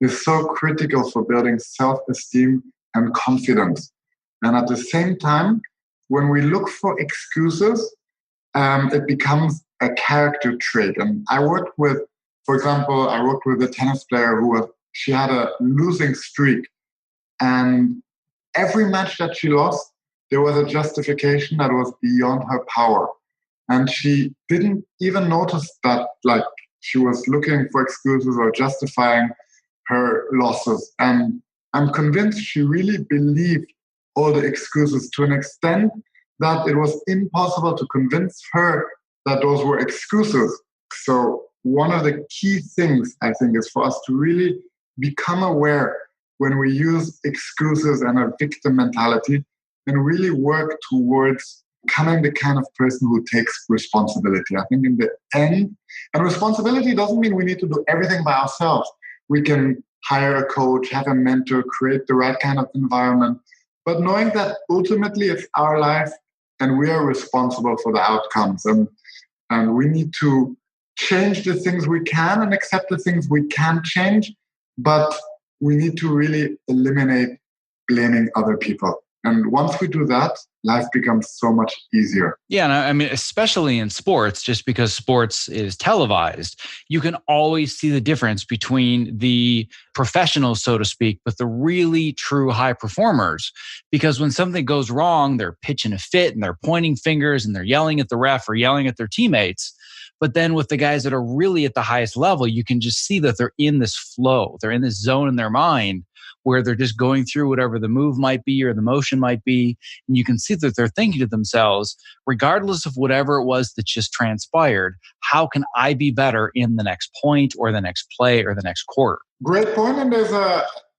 B: is so critical for building self-esteem and confidence. And at the same time, when we look for excuses, it becomes a character trait. And for example, I worked with a tennis player she had a losing streak. And every match that she lost, there was a justification that was beyond her power. And she didn't even notice that, like, she was looking for excuses or justifying her losses. And I'm convinced she really believed all the excuses to an extent that it was impossible to convince her that those were excuses. So one of the key things, I think, is for us to really become aware when we use excuses and a victim mentality and really work towards becoming the kind of person who takes responsibility. I think in the end, and responsibility doesn't mean we need to do everything by ourselves. We can hire a coach, have a mentor, create the right kind of environment, but knowing that ultimately it's our life and we are responsible for the outcomes. And we need to change the things we can and accept the things we can't change, but we need to really eliminate blaming other people. And once we do that, life becomes so much easier.
A: Yeah. And I mean, especially in sports, just because sports is televised, you can always see the difference between the professionals, so to speak, but the really true high performers. Because when something goes wrong, they're pitching a fit and they're pointing fingers and they're yelling at the ref or yelling at their teammates. But then with the guys that are really at the highest level, you can just see that they're in this flow. They're in this zone in their mind where they're just going through whatever the move might be or the motion might be. And you can see that they're thinking to themselves, regardless of whatever it was that just transpired, how can I be better in the next point or the next play or the next quarter?
B: Great point. And there's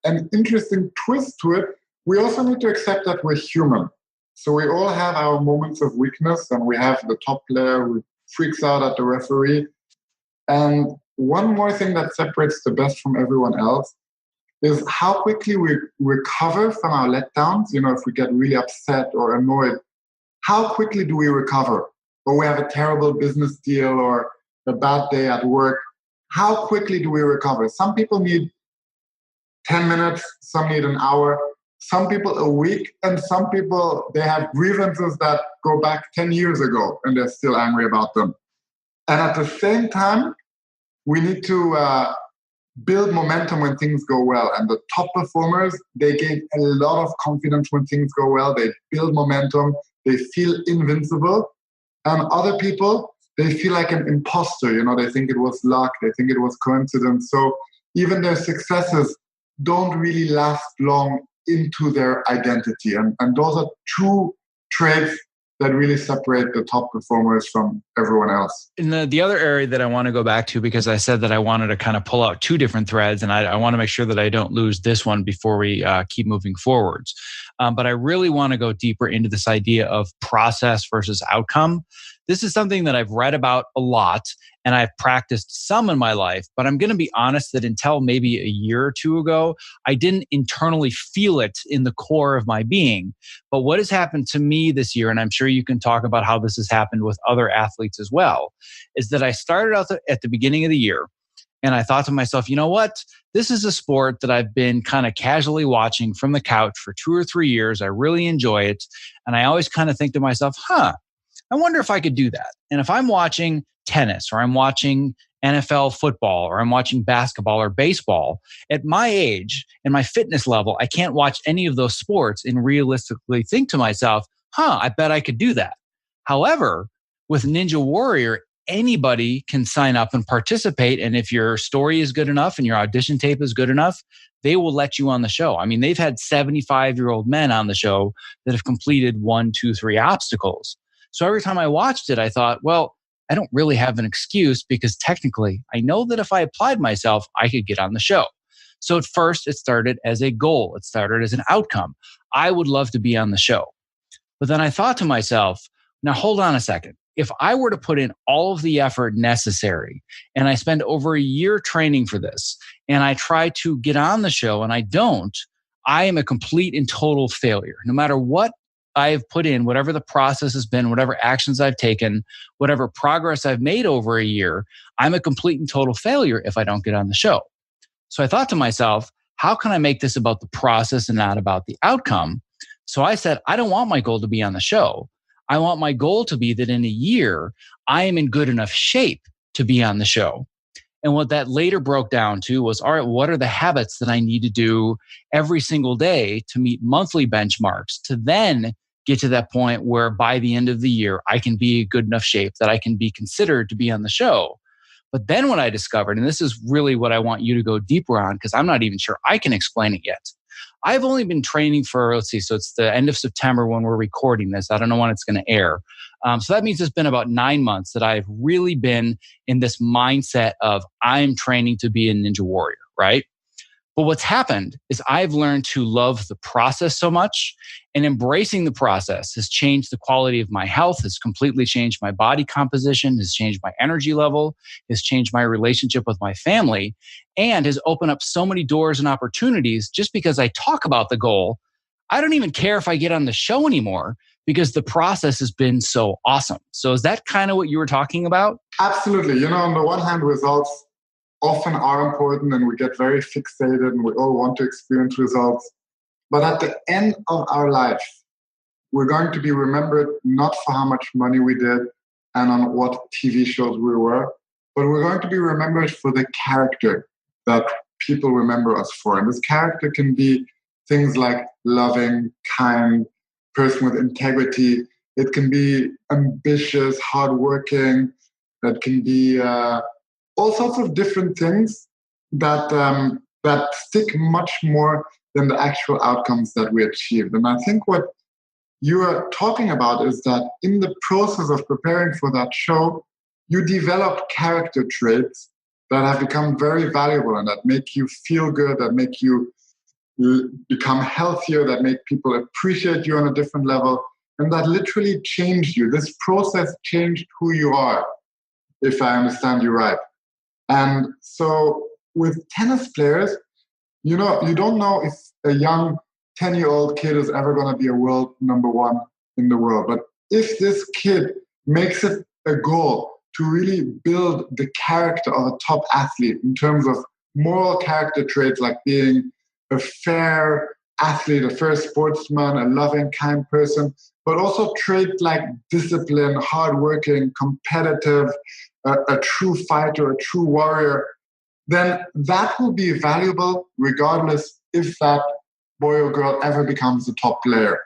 B: an interesting twist to it. We also need to accept that we're human. So we all have our moments of weakness, and we have the top player who freaks out at the referee. And one more thing that separates the best from everyone else is how quickly we recover from our letdowns. If we get really upset or annoyed, how quickly do we recover? Or we have a terrible business deal or a bad day at work. How quickly do we recover? Some people need 10 minutes, some need an hour, some people a week, and some people, they have grievances that go back 10 years ago and they're still angry about them. And at the same time, we need to build momentum when things go well. And the top performers, they gain a lot of confidence when things go well. They build momentum. They feel invincible. And other people, they feel like an imposter. They think it was luck. They think it was coincidence. So even their successes don't really last long into their identity. And those are two traits that really separate the top performers from everyone else.
A: And the other area that I want to go back to, because I said that I wanted to kind of pull out two different threads, and I want to make sure that I don't lose this one before we keep moving forwards. But I really want to go deeper into this idea of process versus outcome, This is something that I've read about a lot and I've practiced some in my life, but I'm going to be honest that until maybe a year or two ago, I didn't internally feel it in the core of my being. But what has happened to me this year, and I'm sure you can talk about how this has happened with other athletes as well, is that I started out at the beginning of the year and I thought to myself, you know what? This is a sport that I've been kind of casually watching from the couch for 2 or 3 years. I really enjoy it. And I always kind of think to myself, I wonder if I could do that. And if I'm watching tennis or I'm watching NFL football or I'm watching basketball or baseball, at my age and my fitness level, I can't watch any of those sports and realistically think to myself, I bet I could do that. However, with Ninja Warrior, anybody can sign up and participate. And if your story is good enough and your audition tape is good enough, they will let you on the show. I mean, they've had 75-year-old men on the show that have completed 1, 2, 3 obstacles. So every time I watched it, I thought, well, I don't really have an excuse because technically I know that if I applied myself, I could get on the show. So at first it started as a goal. It started as an outcome. I would love to be on the show. But then I thought to myself, now hold on a second. If I were to put in all of the effort necessary and I spend over a year training for this and I try to get on the show and I don't, I am a complete and total failure. No matter what I've put in, whatever the process has been, whatever actions I've taken, whatever progress I've made over a year, I'm a complete and total failure if I don't get on the show. So I thought to myself, how can I make this about the process and not about the outcome? So I said, I don't want my goal to be on the show. I want my goal to be that in a year, I am in good enough shape to be on the show. And what that later broke down to was, all right, what are the habits that I need to do every single day to meet monthly benchmarks to then get to that point where by the end of the year, I can be in good enough shape that I can be considered to be on the show. But then what I discovered, and this is really what I want you to go deeper on, because I'm not even sure I can explain it yet. I've only been training for, let's see, so it's the end of September when we're recording this. I don't know when it's going to air. So that means it's been about 9 months that I've really been in this mindset of I'm training to be a Ninja Warrior, right? But what's happened is I've learned to love the process so much, and embracing the process has changed the quality of my health, has completely changed my body composition, has changed my energy level, has changed my relationship with my family, and has opened up so many doors and opportunities just because I talk about the goal. I don't even care if I get on the show anymore because the process has been so awesome. So is that kind of what you were talking about?
B: Absolutely. You know, on the one hand, results often are important and we get very fixated and we all want to experience results. But at the end of our life, we're going to be remembered not for how much money we did and on what TV shows we were, but we're going to be remembered for the character that people remember us for. And this character can be things like loving, kind, person with integrity. It can be ambitious, hardworking. That can be all sorts of different things that that stick much more than the actual outcomes that we achieved. And I think what you are talking about is that in the process of preparing for that show, you develop character traits that have become very valuable and that make you feel good, that make you become healthier, that make people appreciate you on a different level, and that literally changed you. This process changed who you are, if I understand you right. And so with tennis players, you know, you don't know if a young 10-year-old kid is ever going to be a world number one in the world. But if this kid makes it a goal to really build the character of a top athlete in terms of moral character traits like being a fair athlete, a fair sportsman, a loving, kind person, but also traits like discipline, hardworking, competitive, a true fighter, a true warrior, then that will be valuable regardless if that boy or girl ever becomes a top player.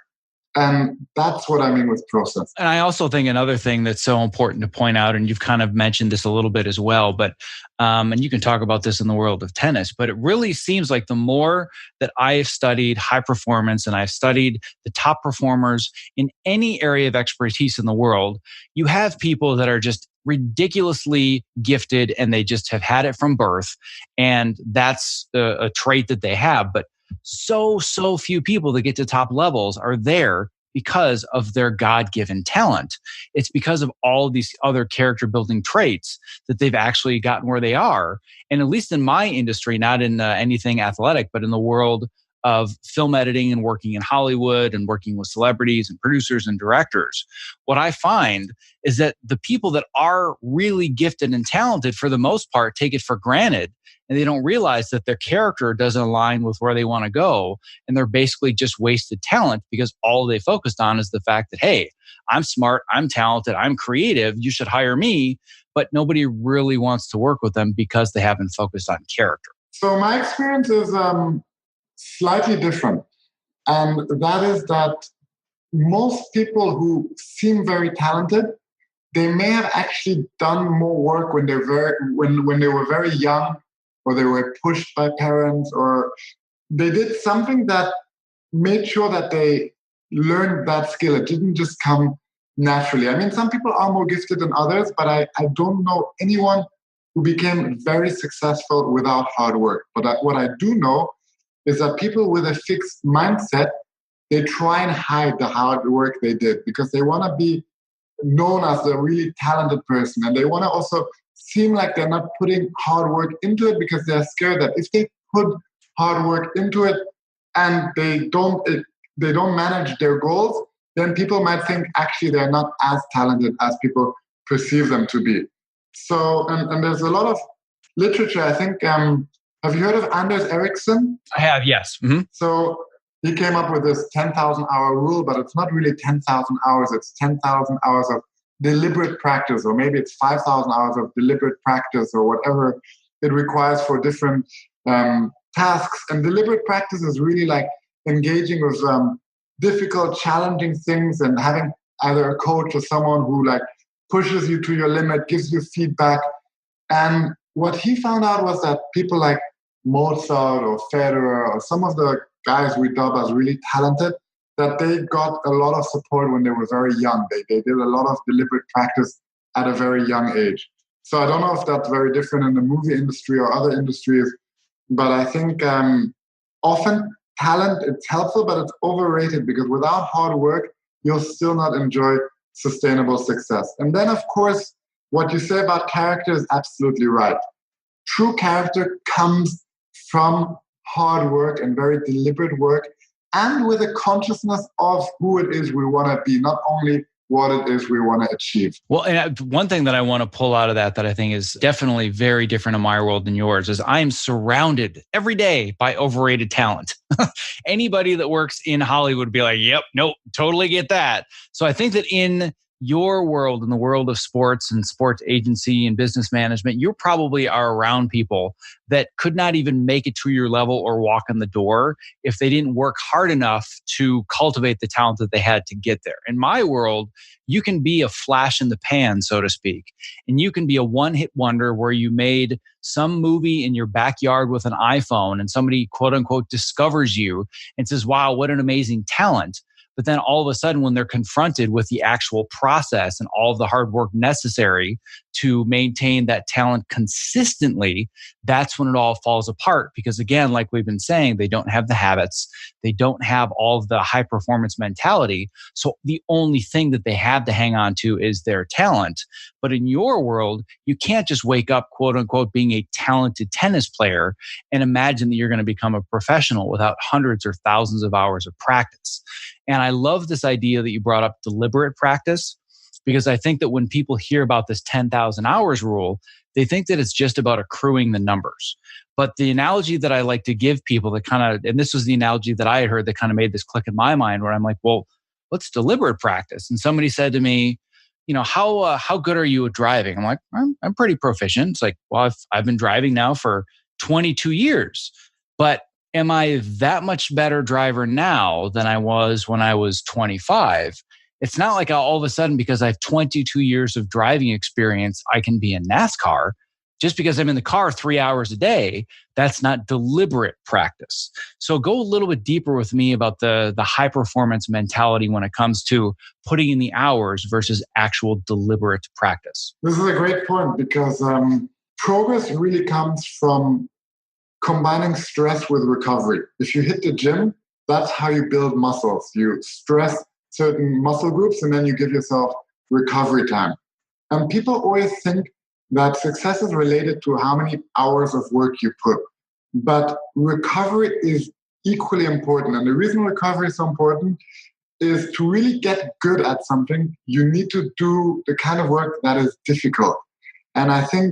B: And that's what I mean with process.
A: And I also think another thing that's so important to point out, and you've kind of mentioned this a little bit as well, but and you can talk about this in the world of tennis, but it really seems like the more that I have studied high performance and I've studied the top performers in any area of expertise in the world, you have people that are just ridiculously gifted and they just have had it from birth. And that's a trait that they have. But so few people that get to top levels are there because of their God-given talent. It's because of all these other character building traits that they've actually gotten where they are. And at least in my industry, not in anything athletic, but in the world of film editing and working in Hollywood and working with celebrities and producers and directors, what I find is that the people that are really gifted and talented, for the most part, take it for granted, and they don't realize that their character doesn't align with where they want to go. And they're basically just wasted talent because all they focused on is the fact that, hey, I'm smart, I'm talented, I'm creative, you should hire me. But nobody really wants to work with them because they haven't focused on character.
B: So my experience is slightly different. And that is that most people who seem very talented, they may have actually done more work when when they were very young, or they were pushed by parents, or they did something that made sure that they learned that skill. It didn't just come naturally. I mean, some people are more gifted than others, but I don't know anyone who became very successful without hard work. But what I do know is that people with a fixed mindset, they try and hide the hard work they did because they want to be known as a really talented person. And they want to also seem like they're not putting hard work into it because they're scared that if they put hard work into it and they don't manage their goals, then people might think actually they're not as talented as people perceive them to be. So, and there's a lot of literature, I think, have you heard of Anders Ericsson?
A: I have, yes. Mm-hmm.
B: So he came up with this 10,000 hour rule, but it's not really 10,000 hours. It's 10,000 hours of deliberate practice, or maybe it's 5,000 hours of deliberate practice, or whatever it requires for different tasks. And deliberate practice is really like engaging with difficult, challenging things and having either a coach or someone who like pushes you to your limit, gives you feedback. And what he found out was that people like Mozart or Federer or some of the guys we dub as really talented, that they got a lot of support when they were very young. They did a lot of deliberate practice at a very young age. So I don't know if that's very different in the movie industry or other industries, but I think often talent, it's helpful, but it's overrated because without hard work, you'll still not enjoy sustainable success. And then, of course, what you say about character is absolutely right. True character comes from hard work and very deliberate work, and with a consciousness of who it is we want to be, not only what it is we want to achieve.
A: Well, and one thing that I want to pull out of that I think is definitely very different in my world than yours is I am surrounded every day by overrated talent. Anybody that works in Hollywood would be like, yep, nope, totally get that. So I think that in your world, in the world of sports and sports agency and business management, you probably are around people that could not even make it to your level or walk in the door if they didn't work hard enough to cultivate the talent that they had to get there. In my world, you can be a flash in the pan, so to speak, and you can be a one-hit wonder where you made some movie in your backyard with an iPhone and somebody, quote unquote, discovers you and says, wow, what an amazing talent. But then all of a sudden, when they're confronted with the actual process and all of the hard work necessary to maintain that talent consistently, that's when it all falls apart. Because again, like we've been saying, they don't have the habits. They don't have all of the high performance mentality. So the only thing that they have to hang on to is their talent. But in your world, you can't just wake up, quote unquote, being a talented tennis player and imagine that you're going to become a professional without hundreds or thousands of hours of practice. And I love this idea that you brought up, deliberate practice, because I think that when people hear about this 10,000 hours rule, they think that it's just about accruing the numbers. But the analogy that I like to give people that kind of, and this was the analogy that I had heard that kind of made this click in my mind, where I'm like, well, what's deliberate practice? And somebody said to me, you know, how good are you at driving? I'm like, I'm pretty proficient. It's like, well, I've been driving now for 22 years, but am I that much better driver now than I was when I was 25? It's not like all of a sudden, because I have 22 years of driving experience, I can be in NASCAR. Just because I'm in the car 3 hours a day, that's not deliberate practice. So go a little bit deeper with me about the high performance mentality when it comes to putting in the hours versus actual deliberate practice.
B: This is a great point because progress really comes from combining stress with recovery. If you hit the gym, that's how you build muscles. You stress certain muscle groups, and then you give yourself recovery time. And people always think that success is related to how many hours of work you put. But recovery is equally important. And the reason recovery is so important is to really get good at something, you need to do the kind of work that is difficult. And I think,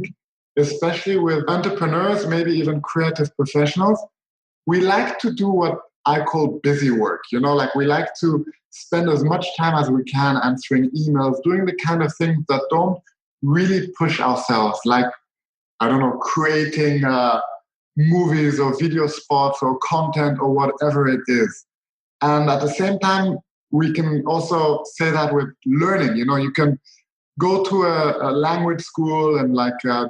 B: especially with entrepreneurs, maybe even creative professionals, we like to do what I call busy work. Like we like to spend as much time as we can answering emails, doing the kind of things that don't really push ourselves, like, I don't know, creating movies or video spots or content or whatever it is. And at the same time, we can also say that with learning. You can go to a language school and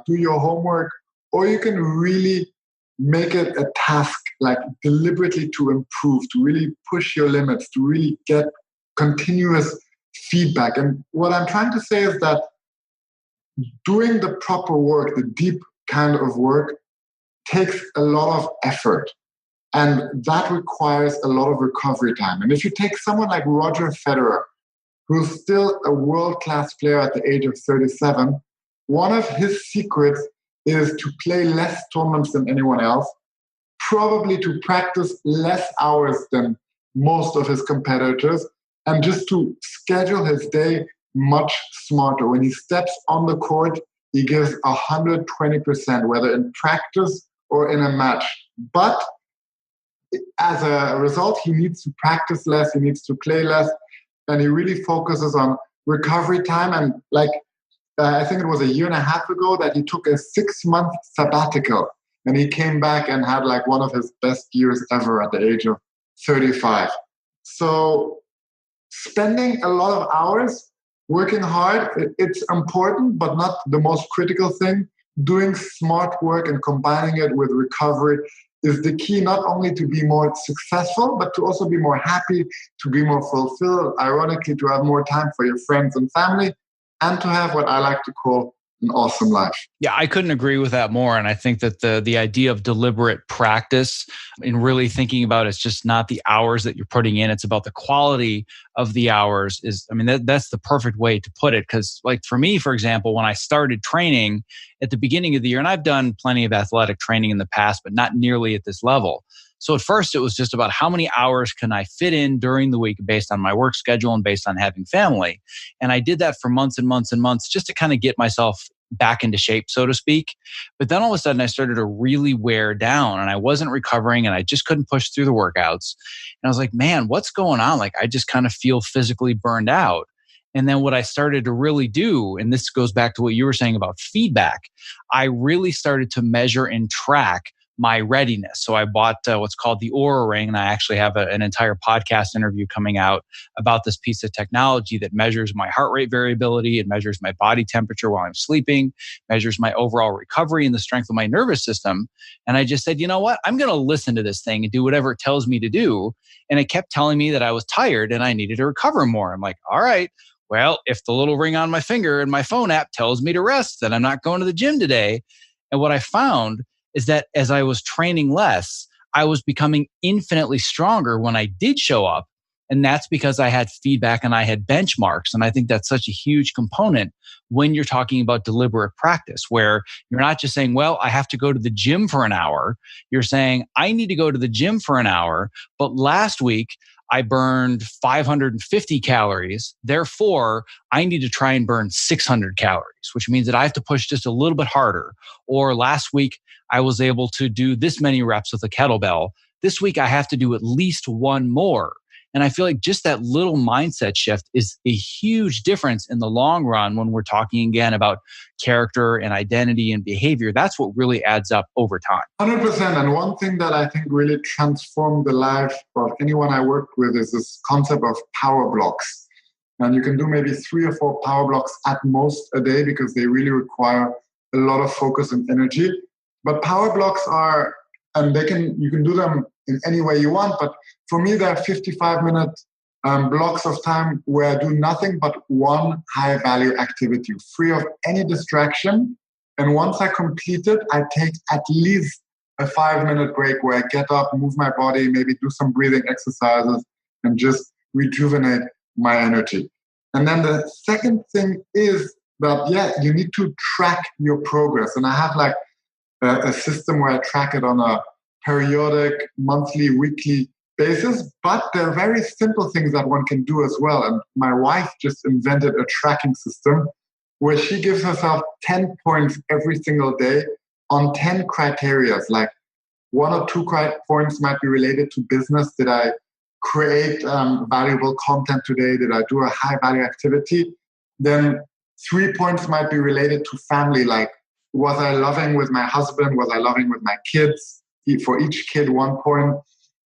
B: do your homework, or you can really make it a task, like deliberately to improve, to really push your limits, to really get continuous feedback. And what I'm trying to say is that doing the proper work, the deep kind of work, takes a lot of effort. And that requires a lot of recovery time. And if you take someone like Roger Federer, who's still a world-class player at the age of 37, one of his secrets is to play less tournaments than anyone else, probably to practice less hours than most of his competitors, and just to schedule his day much smarter. When he steps on the court, he gives 120%, whether in practice or in a match. But as a result, he needs to practice less, he needs to play less, and he really focuses on recovery time. And I think it was a year and a half ago that he took a 6-month sabbatical, and he came back and had one of his best years ever at the age of 35. So spending a lot of hours working hard, it's important, but not the most critical thing. Doing smart work and combining it with recovery is the key, not only to be more successful, but to also be more happy, to be more fulfilled, ironically, to have more time for your friends and family, and to have what I like to call an awesome life.
A: Yeah, I couldn't agree with that more. And I think that the idea of deliberate practice and really thinking about it's just not the hours that you're putting in, it's about the quality of the hours that's the perfect way to put it. Because for me, for example, when I started training at the beginning of the year, and I've done plenty of athletic training in the past, but not nearly at this level. So at first it was just about how many hours can I fit in during the week based on my work schedule and based on having family. And I did that for months and months and months just to kind of get myself back into shape, so to speak. But then all of a sudden I started to really wear down and I wasn't recovering and I just couldn't push through the workouts. And I was like, man, what's going on? I just kind of feel physically burned out. And then what I started to really do, and this goes back to what you were saying about feedback, I really started to measure and track my readiness. So I bought what's called the Oura Ring, and I actually have an entire podcast interview coming out about this piece of technology that measures my heart rate variability, it measures my body temperature while I'm sleeping, measures my overall recovery and the strength of my nervous system. And I just said, you know what? I'm going to listen to this thing and do whatever it tells me to do. And it kept telling me that I was tired and I needed to recover more. I'm like, all right, well, if the little ring on my finger and my phone app tells me to rest, then I'm not going to the gym today. And what I found is that as I was training less, I was becoming infinitely stronger when I did show up. And that's because I had feedback and I had benchmarks. And I think that's such a huge component when you're talking about deliberate practice, where you're not just saying, well, I have to go to the gym for an hour. You're saying, I need to go to the gym for an hour, but last week I burned 550 calories. Therefore, I need to try and burn 600 calories, which means that I have to push just a little bit harder. Or last week, I was able to do this many reps with a kettlebell. This week, I have to do at least one more. And I feel like just that little mindset shift is a huge difference in the long run when we're talking again about character and identity and behavior. That's what really adds up over time.
B: 100%. And one thing that I think really transformed the life of anyone I worked with is this concept of power blocks. And you can do maybe 3 or 4 power blocks at most a day because they really require a lot of focus and energy. But power blocks are, and you can do them in any way you want, but for me, there are 55-minute blocks of time where I do nothing but one high-value activity, free of any distraction. And once I complete it, I take at least a 5-minute break where I get up, move my body, maybe do some breathing exercises, and just rejuvenate my energy. And then the second thing is that, you need to track your progress. And I have like a system where I track it on a periodic, monthly, weekly basis. But there are very simple things that one can do as well. And my wife just invented a tracking system where she gives herself 10 points every single day on 10 criteria. Like one or two points might be related to business. Did I create valuable content today? Did I do a high value activity? Then 3 points might be related to family, like was I loving with my husband? Was I loving with my kids? For each kid, 1 point.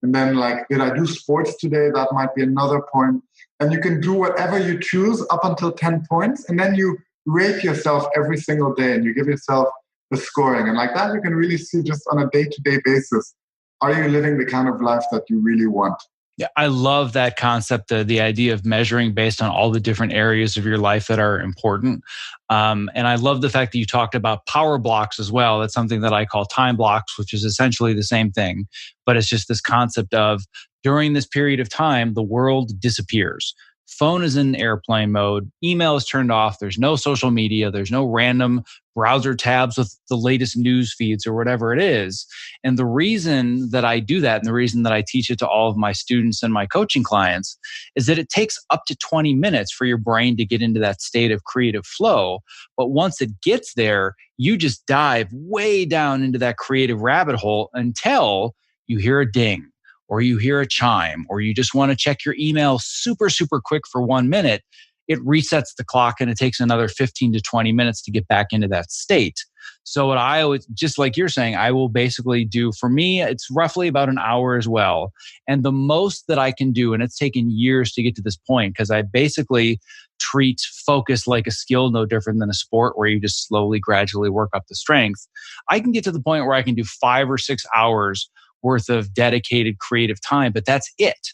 B: And then like, did I do sports today? That might be another point. And you can do whatever you choose up until 10 points. And then you rate yourself every single day and you give yourself the scoring. And like that, you can really see just on a day-to-day basis, are you living the kind of life that you really want?
A: Yeah, I love that concept, the idea of measuring based on all the different areas of your life that are important. And I love the fact that you talked about power blocks as well. That's something that I call time blocks, which is essentially the same thing. But it's just this concept of during this period of time, the world disappears. Phone is in airplane mode. Email is turned off. There's no social media. There's no random browser tabs with the latest news feeds or whatever it is. And the reason that I do that and the reason that I teach it to all of my students and my coaching clients is that it takes up to 20 minutes for your brain to get into that state of creative flow. But once it gets there, you just dive way down into that creative rabbit hole until you hear a ding, or you hear a chime, or you just want to check your email super, super quick for 1 minute. It resets the clock and it takes another 15 to 20 minutes to get back into that state. So what I always, just like you're saying, I will basically do, for me, it's roughly about an hour as well. And the most that I can do, and it's taken years to get to this point, because I basically treat focus like a skill, no different than a sport where you just slowly, gradually work up the strength. I can get to the point where I can do 5 or 6 hours worth of dedicated creative time, but that's it.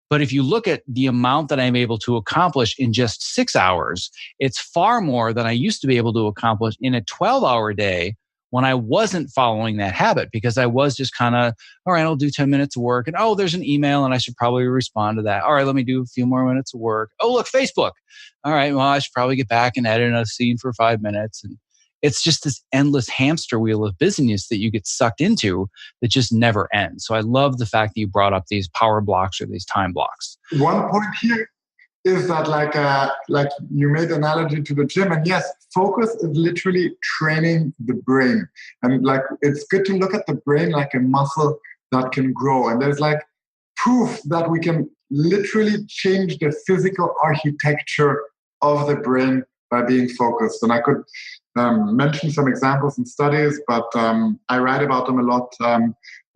A: But if you look at the amount that I'm able to accomplish in just 6 hours, it's far more than I used to be able to accomplish in a 12-hour day when I wasn't following that habit, because I was just kind of, all right, I'll do 10 minutes of work. And oh, there's an email and I should probably respond to that. All right, let me do a few more minutes of work. Oh, look, Facebook. All right, well, I should probably get back and edit a scene for 5 minutes. And it's just this endless hamster wheel of busyness that you get sucked into that just never ends. So I love the fact that you brought up these power blocks or these time blocks.
B: One point here is that like you made an analogy to the gym, and yes, focus is literally training the brain. And like it's good to look at the brain like a muscle that can grow. And there's like proof that we can literally change the physical architecture of the brain by being focused. And I could mention some examples and studies, but I write about them a lot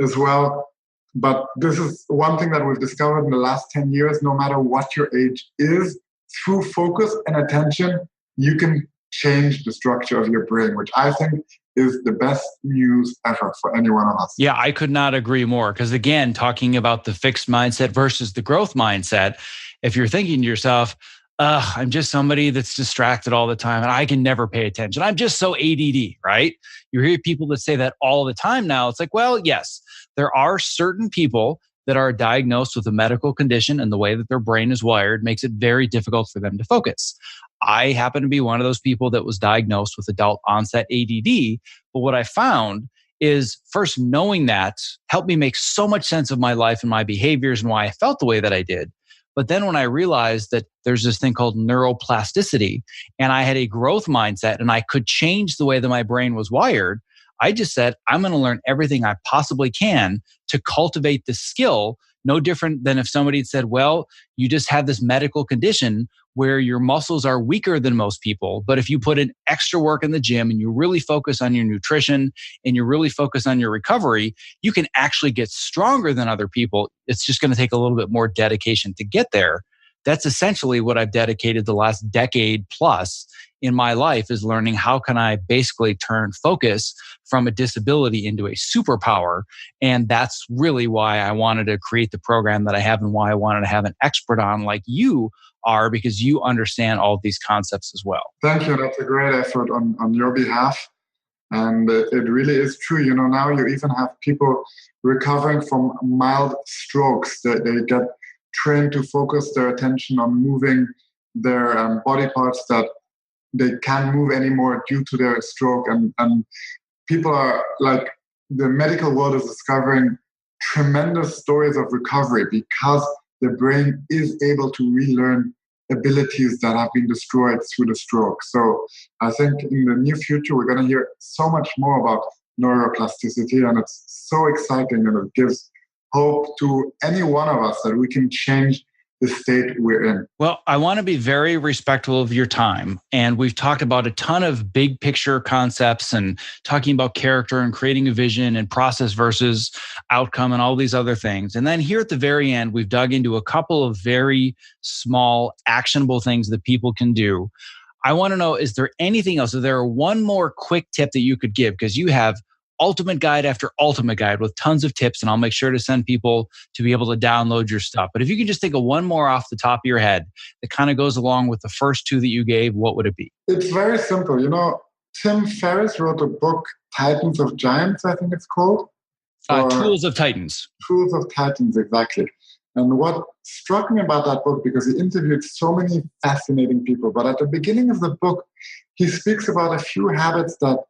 B: as well. But this is one thing that we've discovered in the last 10 years, no matter what your age is, through focus and attention, you can change the structure of your brain, which I think is the best news ever for any one of us.
A: Yeah, I could not agree more. Because again, talking about the fixed mindset versus the growth mindset, if you're thinking to yourself, I'm just somebody that's distracted all the time and I can never pay attention. I'm just so ADD, right? You hear people that say that all the time now. It's like, well, yes, there are certain people that are diagnosed with a medical condition, and the way that their brain is wired makes it very difficult for them to focus. I happen to be one of those people that was diagnosed with adult onset ADD. But what I found is, first, knowing that helped me make so much sense of my life and my behaviors and why I felt the way that I did. But then when I realized that there's this thing called neuroplasticity, and I had a growth mindset and I could change the way that my brain was wired, I just said, I'm going to learn everything I possibly can to cultivate this skill. No different than if somebody had said, well, you just have this medical condition where your muscles are weaker than most people. But if you put in extra work in the gym and you really focus on your nutrition and you really focus on your recovery, you can actually get stronger than other people. It's just going to take a little bit more dedication to get there. That's essentially what I've dedicated the last decade plus in my life, is learning how can I basically turn focus from a disability into a superpower. And that's really why I wanted to create the program that I have, and why I wanted to have an expert on like you are, because you understand all of these concepts as well.
B: Thank you. That's a great effort on your behalf. And it really is true. You know, now you even have people recovering from mild strokes. They get trained to focus their attention on moving their body parts that they can't move anymore due to their stroke. And people are like, the medical world is discovering tremendous stories of recovery because the brain is able to relearn abilities that have been destroyed through the stroke. So I think in the near future, we're going to hear so much more about neuroplasticity, and it's so exciting, and it gives hope to any one of us that we can change the state we're in.
A: Well, I want to be very respectful of your time. And we've talked about a ton of big picture concepts and talking about character and creating a vision and process versus outcome and all these other things. And then here at the very end, we've dug into a couple of very small, actionable things that people can do. I want to know, is there anything else? Is there one more quick tip that you could give? Because you have ultimate guide after ultimate guide with tons of tips, and I'll make sure to send people to be able to download your stuff. But if you can just think of one more off the top of your head that kind of goes along with the first two that you gave, what would it be?
B: It's very simple. You know, Tim Ferriss wrote a book, Titans of Giants, I think it's called.
A: Tools of Titans.
B: Tools of Titans, exactly. And what struck me about that book, because he interviewed so many fascinating people, but at the beginning of the book, he speaks about a few habits that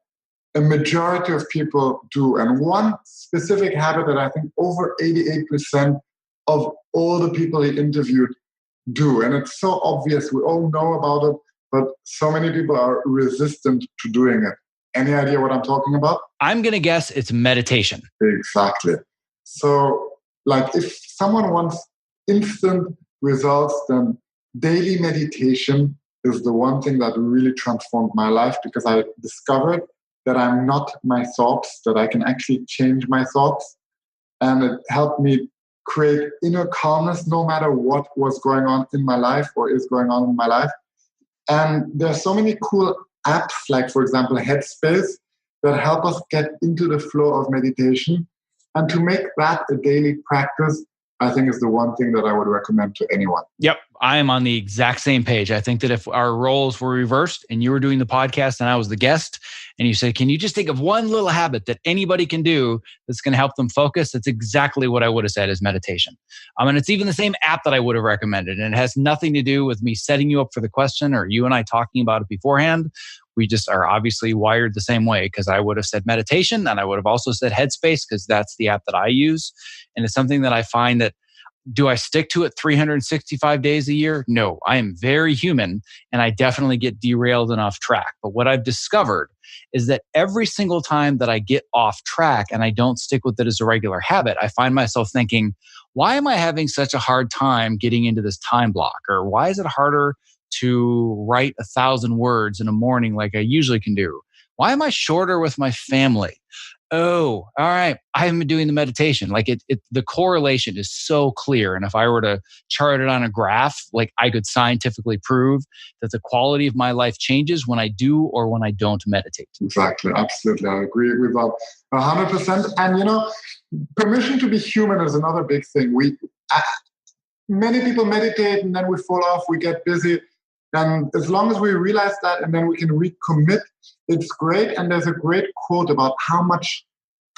B: a majority of people do. And one specific habit that I think over 88% of all the people he interviewed do. And it's so obvious, we all know about it, but so many people are resistant to doing it. Any idea what I'm talking about?
A: I'm going to guess it's meditation.
B: Exactly. So, like, if someone wants instant results, then daily meditation is the one thing that really transformed my life, because I discovered that I'm not my thoughts, that I can actually change my thoughts. And it helped me create inner calmness no matter what was going on in my life or is going on in my life. And there's so many cool apps, like, for example, Headspace, that help us get into the flow of meditation. And to make that a daily practice, I think is the one thing that I would recommend to anyone.
A: Yep. I am on the exact same page. I think that if our roles were reversed and you were doing the podcast and I was the guest, and you said, can you just think of one little habit that anybody can do that's going to help them focus? That's exactly what I would have said is meditation. And it's even the same app that I would have recommended. And it has nothing to do with me setting you up for the question or you and I talking about it beforehand. We just are obviously wired the same way, because I would have said meditation and I would have also said Headspace, because that's the app that I use. And it's something that I find that, do I stick to it 365 days a year? No, I am very human and I definitely get derailed and off track. But what I've discovered is that every single time that I get off track and I don't stick with it as a regular habit, I find myself thinking, why am I having such a hard time getting into this time block? Or why is it harder to write 1,000 words in a morning like I usually can do? Why am I shorter with my family? Oh, all right. I haven't been doing the meditation. Like the correlation is so clear. And if I were to chart it on a graph, like I could scientifically prove that the quality of my life changes when I do or when I don't meditate.
B: Exactly. Absolutely. I agree with that 100%. And, you know, permission to be human is another big thing. Many people meditate and then we fall off, we get busy. And as long as we realize that and then we can recommit, it's great. And there's a great quote about how much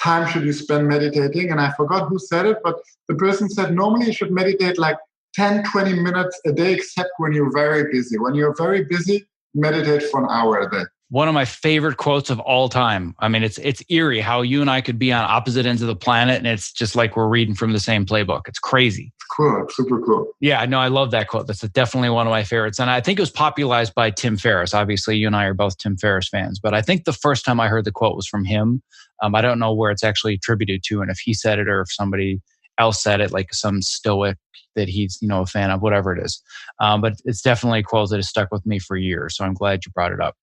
B: time should you spend meditating. And I forgot who said it, but the person said, normally you should meditate like 10, 20 minutes a day, except when you're very busy. When you're very busy, meditate for an hour a day.
A: One of my favorite quotes of all time. I mean, it's eerie how you and I could be on opposite ends of the planet, and it's just like we're reading from the same playbook. It's crazy.
B: It's cool. It's super cool.
A: Yeah, no, I love that quote. That's definitely one of my favorites. And I think it was popularized by Tim Ferriss. Obviously, you and I are both Tim Ferriss fans, but I think the first time I heard the quote was from him. I don't know where it's actually attributed to, and if he said it or if somebody else said it, like some stoic that he's, a fan of, whatever it is. But it's definitely a quote that has stuck with me for years. So I'm glad you brought it up.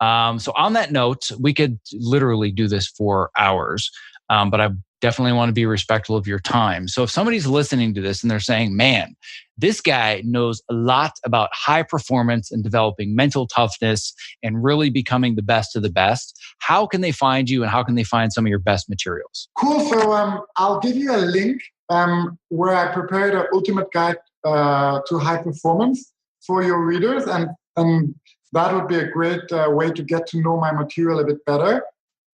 A: So on that note, we could literally do this for hours, but I definitely want to be respectful of your time. So if somebody's listening to this and they're saying, man, this guy knows a lot about high performance and developing mental toughness and really becoming the best of the best, how can they find you and how can they find some of your best materials?
B: Cool. So I'll give you a link where I prepared an ultimate guide to high performance for your readers. And that would be a great way to get to know my material a bit better.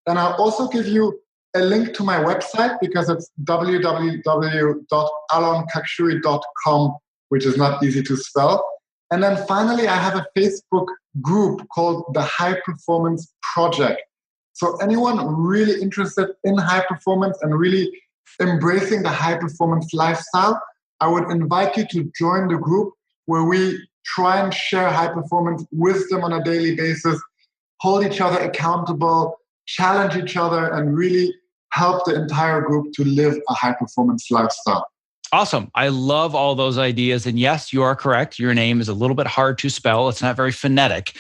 B: And I'll also give you a link to my website because it's www.allonKhakshouri.com, which is not easy to spell. And then finally, I have a Facebook group called the High Performance Project. So anyone really interested in high performance and really embracing the high performance lifestyle, I would invite you to join the group where we try and share high performance wisdom on a daily basis, hold each other accountable, challenge each other, and really help the entire group to live a high performance lifestyle.
A: Awesome. I love all those ideas. And yes, you are correct. Your name is a little bit hard to spell. It's not very phonetic.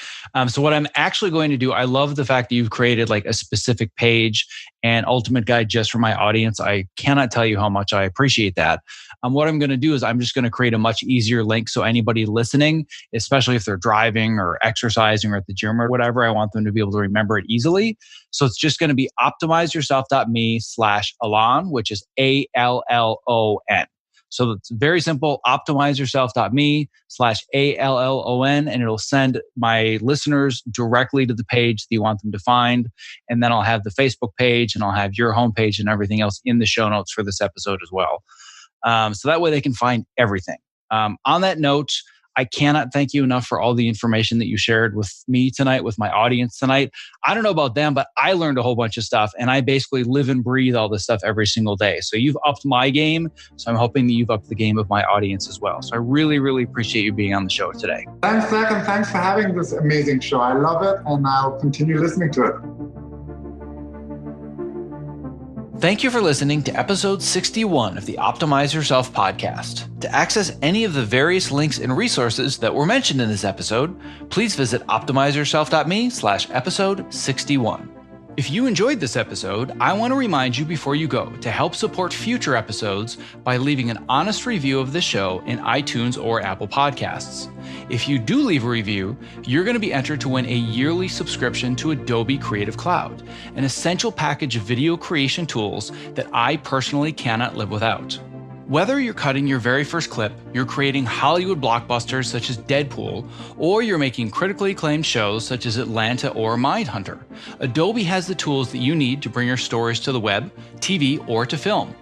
A: So what I'm actually going to do, I love the fact that you've created like a specific page and ultimate guide just for my audience. I cannot tell you how much I appreciate that. What I'm going to do is I'm just going to create a much easier link. So anybody listening, especially if they're driving or exercising or at the gym or whatever, I want them to be able to remember it easily. So it's just going to be optimizeyourself.me/Allon, which is ALLON. So it's very simple, optimizeyourself.me/ALLON, and it'll send my listeners directly to the page that you want them to find. And then I'll have the Facebook page and I'll have your homepage and everything else in the show notes for this episode as well. So that way they can find everything. On that note, I cannot thank you enough for all the information that you shared with me tonight, with my audience tonight. I don't know about them, but I learned a whole bunch of stuff and I basically live and breathe all this stuff every single day. So you've upped my game. So I'm hoping that you've upped the game of my audience as well. So I really, really appreciate you being on the show today.
B: Thanks, Zach, and thanks for having this amazing show. I love it and I'll continue listening to it.
A: Thank you for listening to episode 61 of the Optimize Yourself podcast. To access any of the various links and resources that were mentioned in this episode, please visit optimizeyourself.me/episode 61. If you enjoyed this episode, I want to remind you before you go to help support future episodes by leaving an honest review of the show in iTunes or Apple Podcasts. If you do leave a review, you're going to be entered to win a yearly subscription to Adobe Creative Cloud, an essential package of video creation tools that I personally cannot live without. Whether you're cutting your very first clip, you're creating Hollywood blockbusters such as Deadpool, or you're making critically acclaimed shows such as Atlanta or Mindhunter, Adobe has the tools that you need to bring your stories to the web, TV, or to film.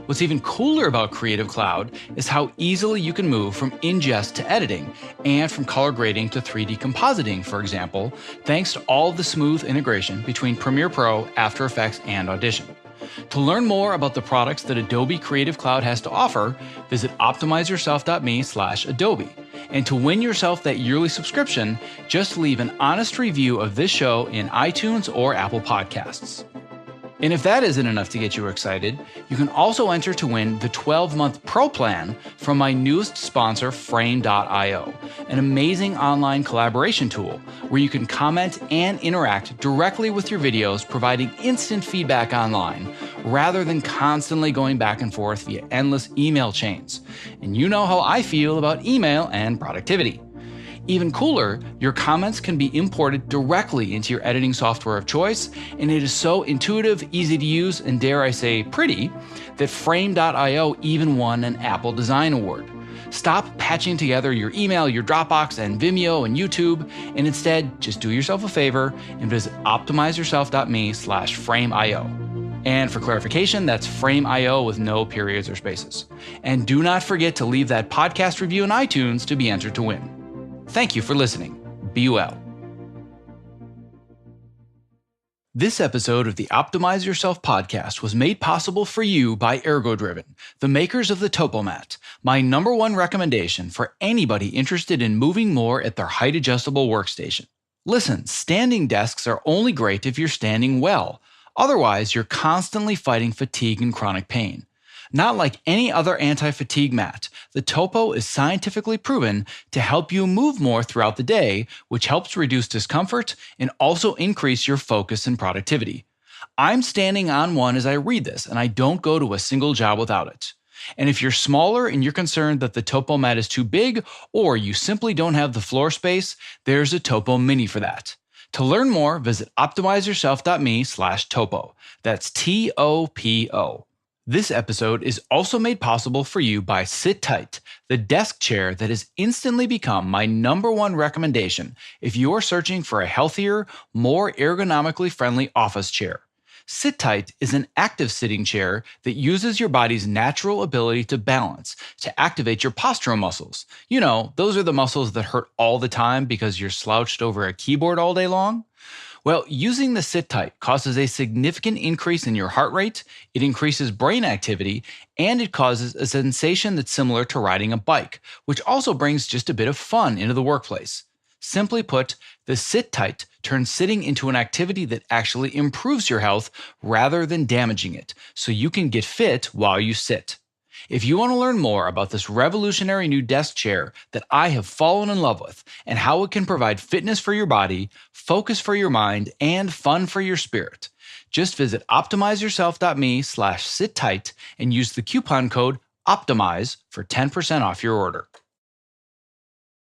A: What's even cooler about Creative Cloud is how easily you can move from ingest to editing and from color grading to 3D compositing, for example, thanks to all of the smooth integration between Premiere Pro, After Effects, and Audition. To learn more about the products that Adobe Creative Cloud has to offer, visit optimizeyourself.me/Adobe. And to win yourself that yearly subscription, just leave an honest review of this show in iTunes or Apple Podcasts. And if that isn't enough to get you excited, you can also enter to win the 12-month Pro Plan from my newest sponsor, Frame.io, an amazing online collaboration tool where you can comment and interact directly with your videos, providing instant feedback online, rather than constantly going back and forth via endless email chains. And you know how I feel about email and productivity. Even cooler, your comments can be imported directly into your editing software of choice, and it is so intuitive, easy to use, and dare I say pretty, that Frame.io even won an Apple Design Award. Stop patching together your email, your Dropbox, and Vimeo and YouTube, and instead just do yourself a favor and visit optimizeyourself.me/Frame.io. And for clarification, that's Frame.io with no periods or spaces. And do not forget to leave that podcast review in iTunes to be entered to win. Thank you for listening. Be well. This episode of the Optimize Yourself podcast was made possible for you by ErgoDriven, the makers of the TopoMat, my #1 recommendation for anybody interested in moving more at their height-adjustable workstation. Listen, standing desks are only great if you're standing well. Otherwise, you're constantly fighting fatigue and chronic pain. Not like any other anti-fatigue mat, the Topo is scientifically proven to help you move more throughout the day, which helps reduce discomfort and also increase your focus and productivity. I'm standing on one as I read this, and I don't go to a single job without it. And if you're smaller and you're concerned that the Topo mat is too big, or you simply don't have the floor space, there's a Topo Mini for that. To learn more, visit optimizeyourself.me/Topo. That's TOPO. This episode is also made possible for you by Sit Tight, the desk chair that has instantly become my #1 recommendation if you are searching for a healthier, more ergonomically friendly office chair. Sit Tight is an active sitting chair that uses your body's natural ability to balance to activate your postural muscles. You know, those are the muscles that hurt all the time because you're slouched over a keyboard all day long. Well, using the Sit Tight causes a significant increase in your heart rate, it increases brain activity, and it causes a sensation that's similar to riding a bike, which also brings just a bit of fun into the workplace. Simply put, the Sit Tight turns sitting into an activity that actually improves your health rather than damaging it, so you can get fit while you sit. If you want to learn more about this revolutionary new desk chair that I have fallen in love with and how it can provide fitness for your body, focus for your mind, and fun for your spirit, just visit optimizeyourself.me/sittight and use the coupon code OPTIMIZE for 10% off your order.